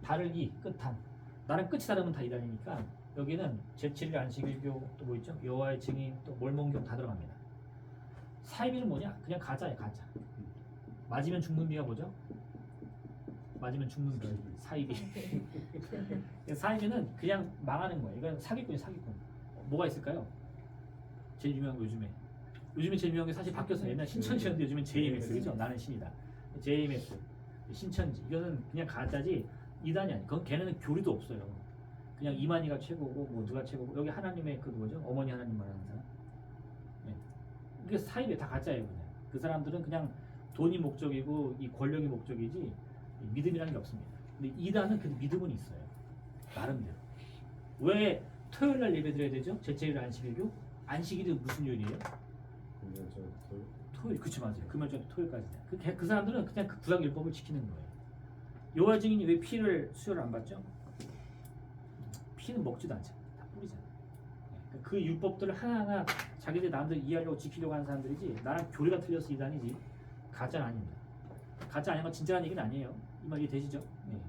A: 발을 이, 끝한. 나랑 끝이 다르면 다 이단이니까 여기는 제7일 안식일교 또 뭐 있죠? 여호와의 증인 또 몰몬교 다 들어갑니다. 사이비는 뭐냐? 그냥 가짜예요, 가짜. 맞으면 죽는 비가 뭐죠? 맞으면 죽는 비, 사이비. 사이비는 그냥 망하는 거예요. 이건 사기꾼이 사기꾼. 뭐가 있을까요? 제일 유명한 거 요즘에 제일 유명한 게 사실 바뀌었어요. 옛날 신천지였는데 요즘엔 JMS, 그죠? 나는 신이다. JMS, 신천지. 이거는 그냥 가짜지 이단이 아니에요. 그건 걔네는 교리도 없어요. 그냥 이만희가 최고고 뭐 누가 최고고 여기 하나님의 그 뭐죠? 어머니 하나님 말하는 사람. 네. 이게 사이비 다 가짜예요. 그냥 그 사람들은 그냥 돈이 목적이고 이 권력이 목적이지 믿음이라는 게 없습니다. 근데 이단은 그 믿음은 있어요. 나름대로. 왜 토요일 날 예배 드려야 되죠? 제7일 안식일교? 안식일이 무슨 요일이에요? 토요일. 그치, 맞아요. 금요일부터 토요일까지냐. 그 사람들은 그냥 그 구약율법을 지키는 거예요. 여호와 증인이 왜 피를 수혈을 안 받죠? 피는 먹지도 않잖아. 다 뿌리잖아. 그 율법들을 하나하나 자기들 남들 이해하려고 지키려고 하는 사람들이지 나랑 교리가 틀려서 이단이지 가짜는 아닙니다. 가짜 아닌 건 진짜라는 얘기는 아니에요. 이 말 이해되시죠? 네.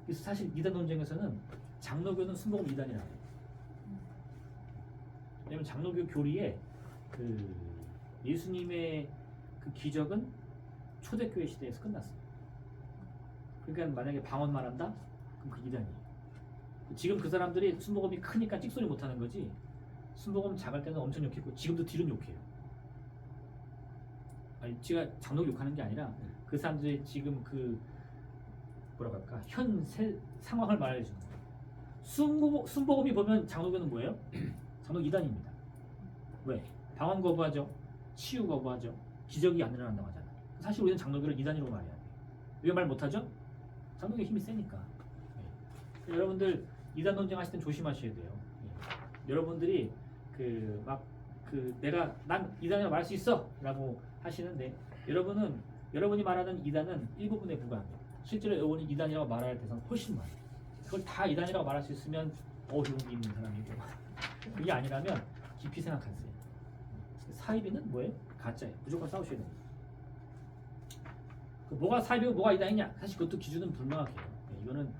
A: 그래서 사실 이단 논쟁에서는 장로교는 순복음 이단이라고 해요. 왜냐면 장로교 교리에 그 예수님의 그 기적은 초대교회 시대에서 끝났어요. 그러니까 만약에 방언 말한다? 그럼 그 이단이에요. 지금 그 사람들이 순복음이 크니까 찍소리 못하는 거지 순복음 작을 때는 엄청 욕했고 지금도 뒤는 욕해요. 아니 제가 장로 욕하는 게 아니라 그 사람들이 지금 그 뭐라고 할까 현 상황을 말해 주는 거예요. 순복음이 보면 장로교는 뭐예요? 장로 이단입니다. 왜? 방언 거부하죠. 치유 거부하죠. 기적이 안 일어난다고 하잖아요. 사실 우리는 장로교를 이단이라고 말해야 돼요. 왜 말 못하죠? 장로교 힘이 세니까. 네. 여러분들 이단 논쟁 하실 땐 조심하셔야 돼요. 네. 여러분들이 내가 난 이단이라고 말할 수 있어 라고 하시는데 여러분이 말하는 이단은 일부분에 불과합니다. 실제로 여러분이 이단이라고 말할 대상은 훨씬 많아요. 그걸 다 이단이라고 말할 수 있으면 용기 있는 사람이고 그게 아니라면 깊이 생각하세요. 사이비는 뭐예요? 가짜예요. 무조건 싸우셔야 됩니다. 뭐가 사이비고 뭐가 이단이냐? 사실 그것도 기준은 불명확해요. 이거는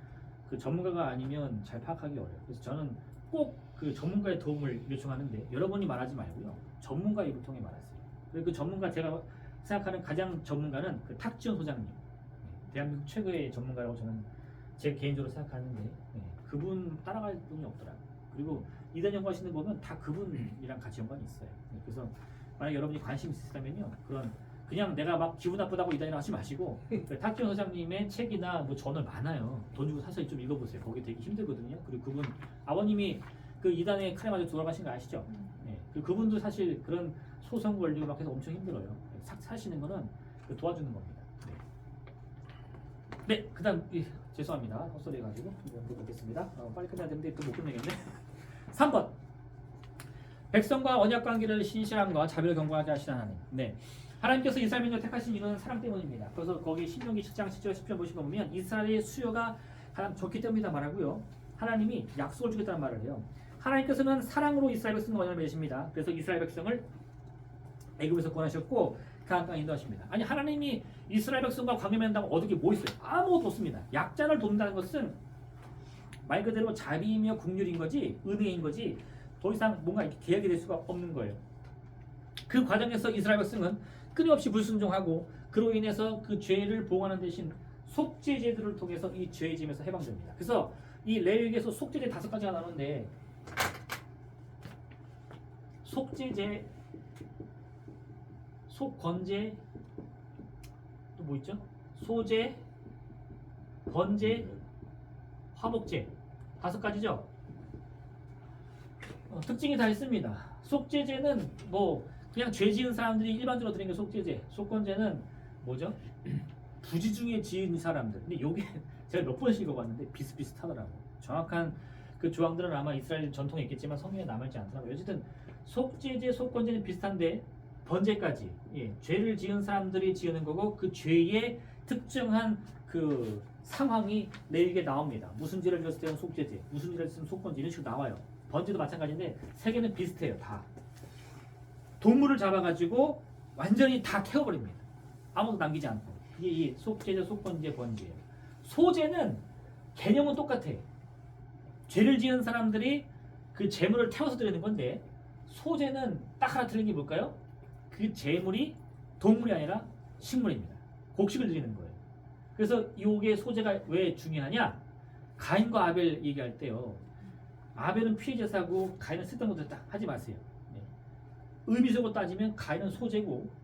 A: 그 전문가가 아니면 잘 파악하기 어려워요. 그래서 저는 꼭 그 전문가의 도움을 요청하는데 여러분이 말하지 말고요. 전문가 입을 통해 말하세요. 그리고 그 전문가 제가 생각하는 가장 전문가는 그 탁지원 소장님. 대한민국 최고의 전문가라고 저는 제 개인적으로 생각하는데 그분 따라갈 분이 없더라고요. 그리고 이단 연구하시는 분 보면 다 그분이랑 같이 연관이 있어요. 그래서 만약 여러분이 관심 있으시다면요. 그냥 내가 막 기분 나쁘다고 이단이라고 하지 마시고 탁지원 소장님의 책이나 뭐 저널 많아요. 돈 주고 사서 좀 읽어보세요. 거기 되게 힘들거든요. 그리고 그분 아버님이 그 이단의 칼에 맞아 돌아가신 거 아시죠? 그분도 사실 그런 소송 걸리고 막 해서 엄청 힘들어요. 사시는 거는 도와주는 겁니다. 네, 그다음 죄송합니다. 헛소리 해가지고 보겠습니다. 빨리 끝내야 되는데 또 못 끝내겠네. 3번 백성과 언약 관계를 신실함과 자비를 경고하지 하시는 하나님. 네, 하나님께서 이스라엘 민족을 택하신 이유는 사랑 때문입니다. 그래서 거기 신명기 10장 10절 10절 보시면 보면 이스라엘의 수요가 가장 적기 때문이다 말하고요. 하나님이 약속을 주겠다는 말을 해요. 하나님께서는 사랑으로 이스라엘 백성과 언약을 맺으십니다. 그래서 이스라엘 백성을 애굽에서 구원하셨고 가나안 땅에 인도하십니다. 아니 하나님이 이스라엘 백성과 관계 맺는다고 얻을 게 뭐 있어요? 아무것도 없습니다. 약자를 돕는다는 것은 말 그대로 자비이며 긍휼인 거지 은혜인 거지 더 이상 뭔가 이렇게 계약이 될 수가 없는 거예요. 그 과정에서 이스라엘 백성은 끊임없이 불순종하고 그로 인해서 그 죄를 보호하는 대신 속죄 제도를 통해서 이 죄의 짐에서 해방됩니다. 그래서 이 레위기에서 속죄제 5가지가 나오는데 속죄제, 속건제, 또 뭐 있죠? 소제, 번제, 화목제 5가지죠. 특징이 다 있습니다. 속죄제는 뭐 그냥 죄 지은 사람들이 일반적으로 드리는 게 속죄제, 속건제는 뭐죠? 부지 중에 지은 사람들. 근데 요게 제가 몇 번씩 읽어봤는데 비슷비슷하더라고. 정확한 그 조항들은 아마 이스라엘 전통에 있겠지만 성경에 남아있지 않더라고요. 어쨌든 속죄제, 속건제는 비슷한데 번제까지 죄를 지은 사람들이 지으는 거고 그 죄의 특정한 그 상황이 레위기에 나옵니다. 무슨 죄를 지었을 때는 속죄제, 무슨 죄를 지으면 속건제 이런 식으로 나와요. 번제도 마찬가지인데 세 개는 비슷해요. 다 동물을 잡아가지고 완전히 다 태워버립니다. 아무도 남기지 않고. 그게 이 속죄제, 속건제, 번제예요. 소제는 개념은 똑같아. 죄를 지은 사람들이 그 재물을 태워서 드리는 건데, 소제는 딱 하나 틀린 게 뭘까요? 그 재물이 동물이 아니라 식물입니다. 곡식을 드리는 거예요. 그래서 이게 소제가 왜 중요하냐? 가인과 아벨 얘기할 때요. 아벨은 피해제사고 가인은 쓰던 것들 딱 하지 마세요. 네. 의미적으로 따지면 가인은 소제고,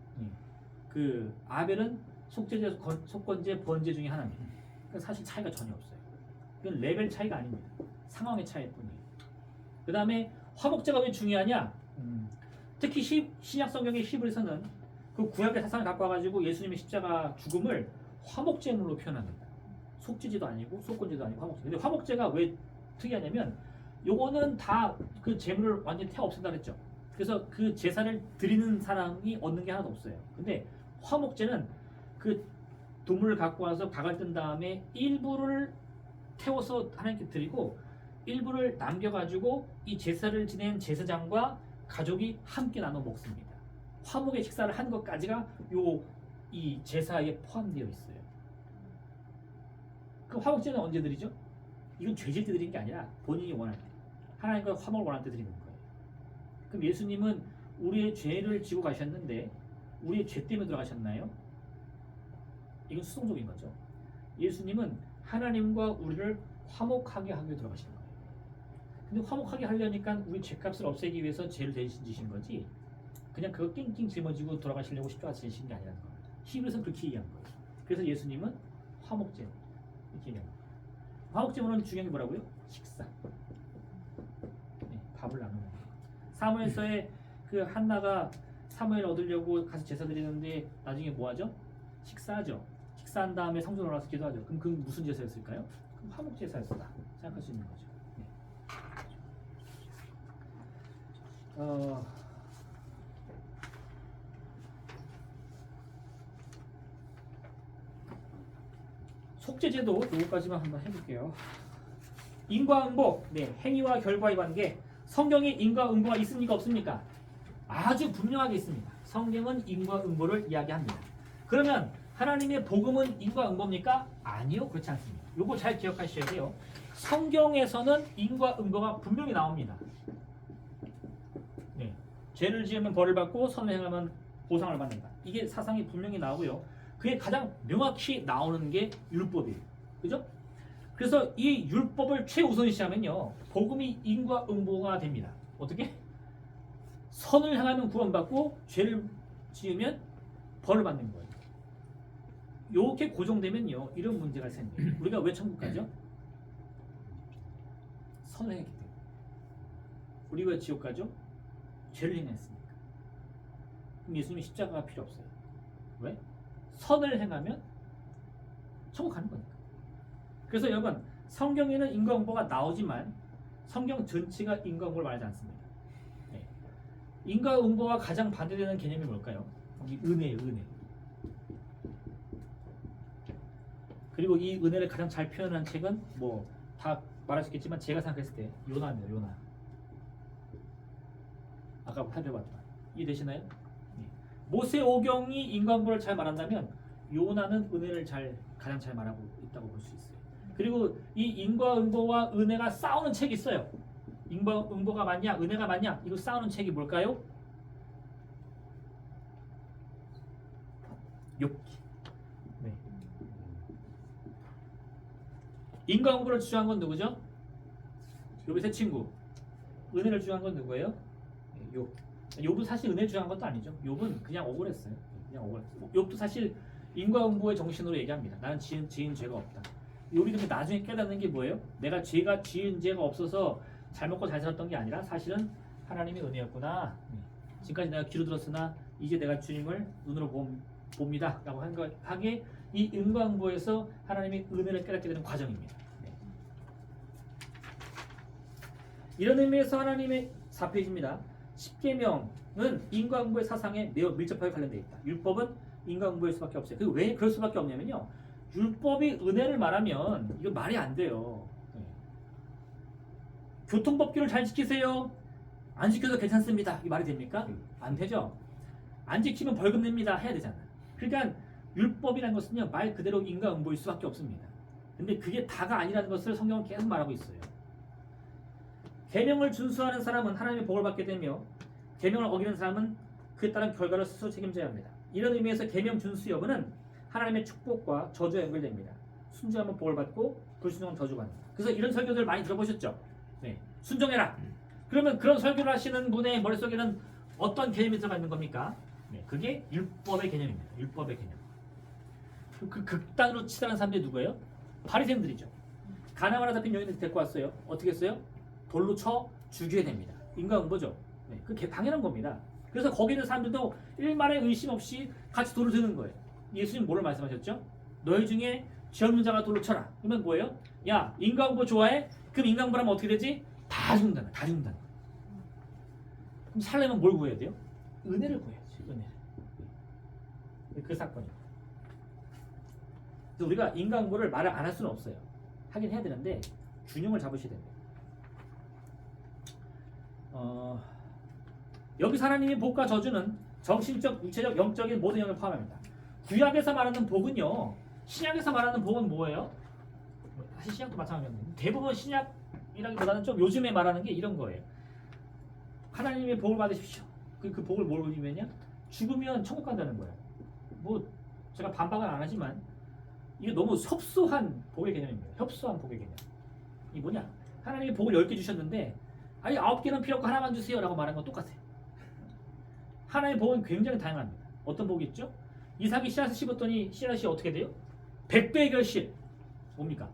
A: 그 아벨은 속죄제, 속건제, 번제 중에 하나입니다. 그러니까 사실 차이가 전혀 없어요. 이건 레벨 차이가 아닙니다. 상황의 차이일 뿐이에요. 그 다음에 화목제가 왜 중요하냐? 특히 신약 성경의 히브리서는 그 구약의 사상을 갖고 와가지고 예수님의 십자가 죽음을 화목제물로 표현합니다. 속죄제도 아니고 속건제도 아니고 화목제. 근데 화목제가 왜 특이하냐면 요거는 다 그 재물을 완전히 태워 없앤다 그랬죠. 그래서 그 제사를 드리는 사람이 얻는 게 하나도 없어요. 근데 화목제는 그 동물을 갖고 와서 각을 뜬 다음에 일부를 태워서 하나님께 드리고 일부를 남겨가지고 이 제사를 지낸 제사장과 가족이 함께 나눠 먹습니다. 화목의 식사를 한 것까지가 이 제사에 포함되어 있어요. 그 화목제는 언제 드리죠? 이건 죄질 때 드리는 게 아니라 본인이 원할 때, 하나님과 화목을 원할 때 드리는 거예요. 그럼 예수님은 우리의 죄를 지고 가셨는데 우리의 죄 때문에 들어가셨나요? 이건 수동적인 거죠. 예수님은 하나님과 우리를 화목하게 하기 위해 들어가신 거예요. 근데 화목하게 하려니까 우리 죄값을 없애기 위해서 죄를 대신 지신 거지, 그냥 그거 낑낑 짊어지고 돌아가시려고 십자가 지신 게 아니라는 거예요. 히브리서는 그렇게 얘기한 거예요. 그래서 예수님은 화목제 이렇게 얘기합니다. 화목제물은 중요한 게 뭐라고요? 식사. 네, 밥을 나누는 거. 사무엘서에 그 한나가 사무엘 얻으려고 가서 제사 드리는데 나중에 뭐 하죠? 식사하죠. 식사한 다음에 성전 올라가서 기도하죠. 그럼 그 무슨 제사였을까요? 그럼 화목제사였다 생각할 수 있는 거죠. 네. 속죄제도 요거까지만 한번 해볼게요. 인과응보, 네, 행위와 결과의 관계. 성경에 인과응보가 있습니까 없습니까? 아주 분명하게 있습니다. 성경은 인과응보를 이야기합니다. 그러면 하나님의 복음은 인과응보입니까? 아니요, 그렇지 않습니다. 요거 잘 기억하셔야 돼요. 성경에서는 인과응보가 분명히 나옵니다. 네, 죄를 지으면 벌을 받고 선을 행하면 보상을 받는다. 이게 사상이 분명히 나오고요. 그게 가장 명확히 나오는 게 율법이에요. 그죠? 그래서 이 율법을 최우선시하면요, 복음이 인과응보가 됩니다. 어떻게? 선을 행하면 구원받고 죄를 지으면 벌을 받는 거예요. 이렇게 고정되면요, 이런 문제가 생겨요. 우리가 왜 천국 가죠? 선을 행했기 때문에. 우리 왜 지옥 가죠? 죄를 행했으니까. 그럼 예수님이 십자가가 필요 없어요. 왜? 선을 행하면 천국 가는 거니까. 그래서 여러분, 성경에는 인과응보가 나오지만 성경 전체가 인과응보를 말하지 않습니다. 네. 인과응보와 가장 반대되는 개념이 뭘까요? 이 은혜예요, 은혜. 그리고 이 은혜를 가장 잘 표현한 책은 뭐 다 말할 수 있겠지만 제가 생각했을 때 요나입니다. 요나. 아까 살펴봤다. 이해되시나요? 네. 모세 오경이 인과응보를 잘 말한다면 요나는 은혜를 가장 잘 말하고 있다고 볼 수 있어요. 그리고 이 인과응보와 은혜가 싸우는 책이 있어요. 인과응보가 맞냐, 은혜가 맞냐, 이거 싸우는 책이 뭘까요? 욥기. 네. 인과응보를 주장한 건 누구죠? 욥의 세 친구. 은혜를 주장한 건 누구예요? 욥. 욥은 사실 은혜 주장한 것도 아니죠. 욥은 그냥 억울했어요. 그냥 억울했어요. 욥도 사실 인과응보의 정신으로 얘기합니다. 나는 지은 죄가 없다. 욥이 근데 나중에 깨닫는 게 뭐예요? 내가 지은 죄가 없어서 잘 먹고 잘 살았던 게 아니라 사실은 하나님의 은혜였구나. 지금까지 내가 귀로 들었으나 이제 내가 주님을 눈으로 봅니다. 라고 하게 이 인과응보에서 하나님의 은혜를 깨닫게 되는 과정입니다. 네. 이런 의미에서 하나님의 4페이지입니다. 십계명은 인과응보의 사상에 매우 밀접하게 관련되어 있다. 율법은 인과응보일 수밖에 없어요. 그 왜 그럴 수밖에 없냐면요, 율법이 은혜를 말하면 이거 말이 안 돼요. 네. 교통법규를 잘 지키세요. 안 지켜도 괜찮습니다. 이 말이 됩니까? 안 되죠. 안 지키면 벌금 냅니다 해야 되잖아. 그러니까 율법이라는 것은요 말 그대로 인과응보일 수밖에 없습니다. 근데 그게 다가 아니라는 것을 성경은 계속 말하고 있어요. 계명을 준수하는 사람은 하나님의 복을 받게 되며 계명을 어기는 사람은 그에 따른 결과를 스스로 책임져야 합니다. 이런 의미에서 계명 준수 여부는 하나님의 축복과 저주와 연결됩니다. 순종하면 복을 받고 불순종하면 저주가 받는다. 그래서 이런 설교들 많이 들어보셨죠? 네, 순종해라. 그러면 그런 설교를 하시는 분의 머릿속에는 어떤 개념이 들어가 있는 겁니까? 네, 그게 율법의 개념입니다. 율법의 개념. 그 극단으로 치달은 사람들이 누구예요? 바리새인들이죠. 가나안 잡힌 여인을 데리고 왔어요. 어떻게 했어요? 돌로 쳐 죽여야 됩니다. 인과응보죠. 네, 그게 당연한 겁니다. 그래서 거기 있는 사람들도 일말의 의심 없이 같이 돌을 드는 거예요. 예수님 뭐를 말씀하셨죠? 너희 중에 죄 없는 자가 돌로 쳐라. 그러면 뭐예요? 야, 인과응보 좋아해? 그럼 인과응보라면 어떻게 되지? 다 죽는다. 다 죽는다. 그럼 살려면 뭘 구해야 돼요? 은혜를 구해야지. 은혜를. 그 사건이에요. 그래서 우리가 인과응보를 말을 안 할 수는 없어요. 하긴 해야 되는데 균형을 잡으셔야 됩니다. 여기 하나님의 복과 저주는 정신적, 육체적, 영적인 모든 영역을 포함합니다. 구약에서 말하는 복은요, 신약에서 말하는 복은 뭐예요? 사실 신약도 마찬가지입니다. 대부분 신약이라기보다는 좀 요즘에 말하는 게 이런 거예요. 하나님의 복을 받으십시오. 그 복을 뭘 받으면요? 죽으면 천국 간다는 거예요. 뭐 제가 반박은 안 하지만 이게 너무 협소한 복의 개념입니다. 협소한 복의 개념. 이게 뭐냐? 하나님이 복을 10개 주셨는데 아니 9개는 필요 없고 하나만 주세요 라고 말하는 건 똑같아요. 하나님의 복은 굉장히 다양합니다. 어떤 복이 있죠? 이삭이 씨앗을 씹었더니 씨앗이 어떻게 돼요? 100배의 결실. 뭡니까?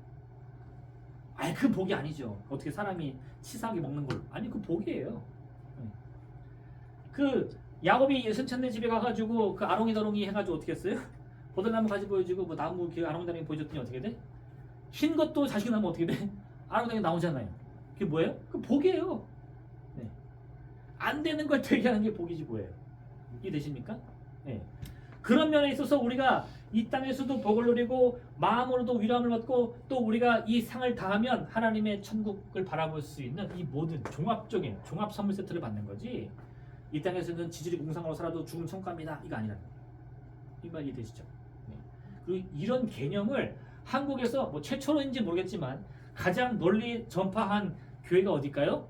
A: 아니 그 복이 아니죠. 어떻게 사람이 치사하게 먹는 걸로. 아니 그 복이에요. 그 야곱이 예순천네 집에 가가지고 그 아롱이다롱이 해가지고 어떻게 했어요? 버들나무 가지 보여주고 뭐 나무 그 아롱다롱이 보여줬더니 어떻게 돼? 흰 것도 자식이 나면 어떻게 돼? 아롱다롱이 나오잖아요. 그게 뭐예요? 그 복이에요. 네. 안 되는 걸 되게 하는 게 복이지 뭐예요. 이해되십니까? 네. 그런 면에 있어서 우리가 이 땅에서도 복을 누리고 마음으로도 위로함을 받고 또 우리가 이 상을 다하면 하나님의 천국을 바라볼 수 있는 이 모든 종합적인 종합 선물 세트를 받는 거지. 이 땅에서는 지질이 공상으로 살아도 죽음 천국갑니다. 이거 아니라는 거예요. 이 말 이해되시죠? 네. 그리고 이런 개념을 한국에서 뭐 최초로인지 모르겠지만 가장 널리 전파한 교회가 어딜까요?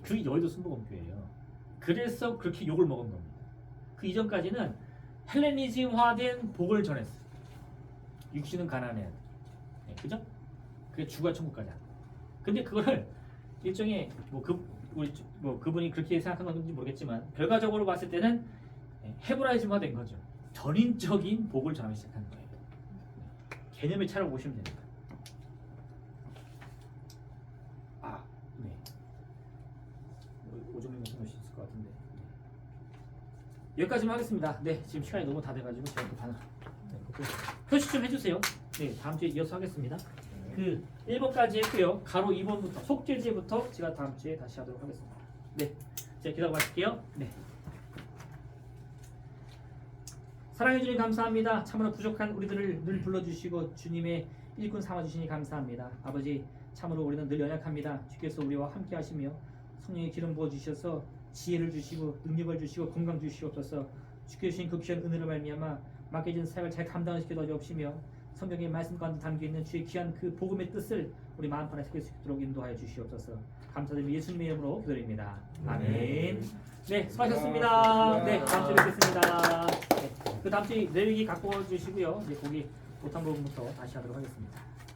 A: 그 여의도 순복음교회예요. 그래서 그렇게 욕을 먹은 겁니다. 그 이전까지는 헬레니즘화된 복을 전했어요. 육신은 가난해야 돼. 네, 그죠? 그게 죽어야 천국 가자. 근데 그거를 일종의 그분이 그렇게 생각한 건지 모르겠지만 결과적으로 봤을 때는 헤브라이즘화된 거죠. 전인적인 복을 전하기 시작한 거예요. 개념의 차이를 보시면 됩니다. 네. 오종민 말씀 할수 있을 것 같은데. 여기까지만 하겠습니다. 네, 지금 시간이 너무 다 돼가지고 제가 또 표시 좀 해주세요. 네, 다음 주에 이어서 하겠습니다. 그 1번까지 했고요. 가로 2번부터 속죄제부터 제가 다음 주에 다시 하도록 하겠습니다. 네, 제가 기다려 마실게요. 네. 사랑해 주님 감사합니다. 참으로 부족한 우리들을 늘 불러주시고 주님의 일꾼 삼아주시니 감사합니다. 아버지 참으로 우리는 늘 연약합니다. 주께서 우리와 함께 하시며 성령의 기름 부어주셔서 지혜를 주시고 능력을 주시고 건강 주시옵소서. 주께 주신 그 귀한 은혜로 말미암아 맡겨진 사역을 잘 감당시켜 주옵시며 성경의 말씀 가운데 담겨있는 주의 귀한 그 복음의 뜻을 우리 마음판에 새길 수 있도록 인도하여 주시옵소서. 감사드리며 예수님의 이름으로 기도드립니다. 아멘. 네, 수고하셨습니다. 네, 다음 주에 뵙겠습니다. 네, 그 다음 주에 내일기 갖고 주시고요. 이제 거기 못한 부분부터 다시 하도록 하겠습니다.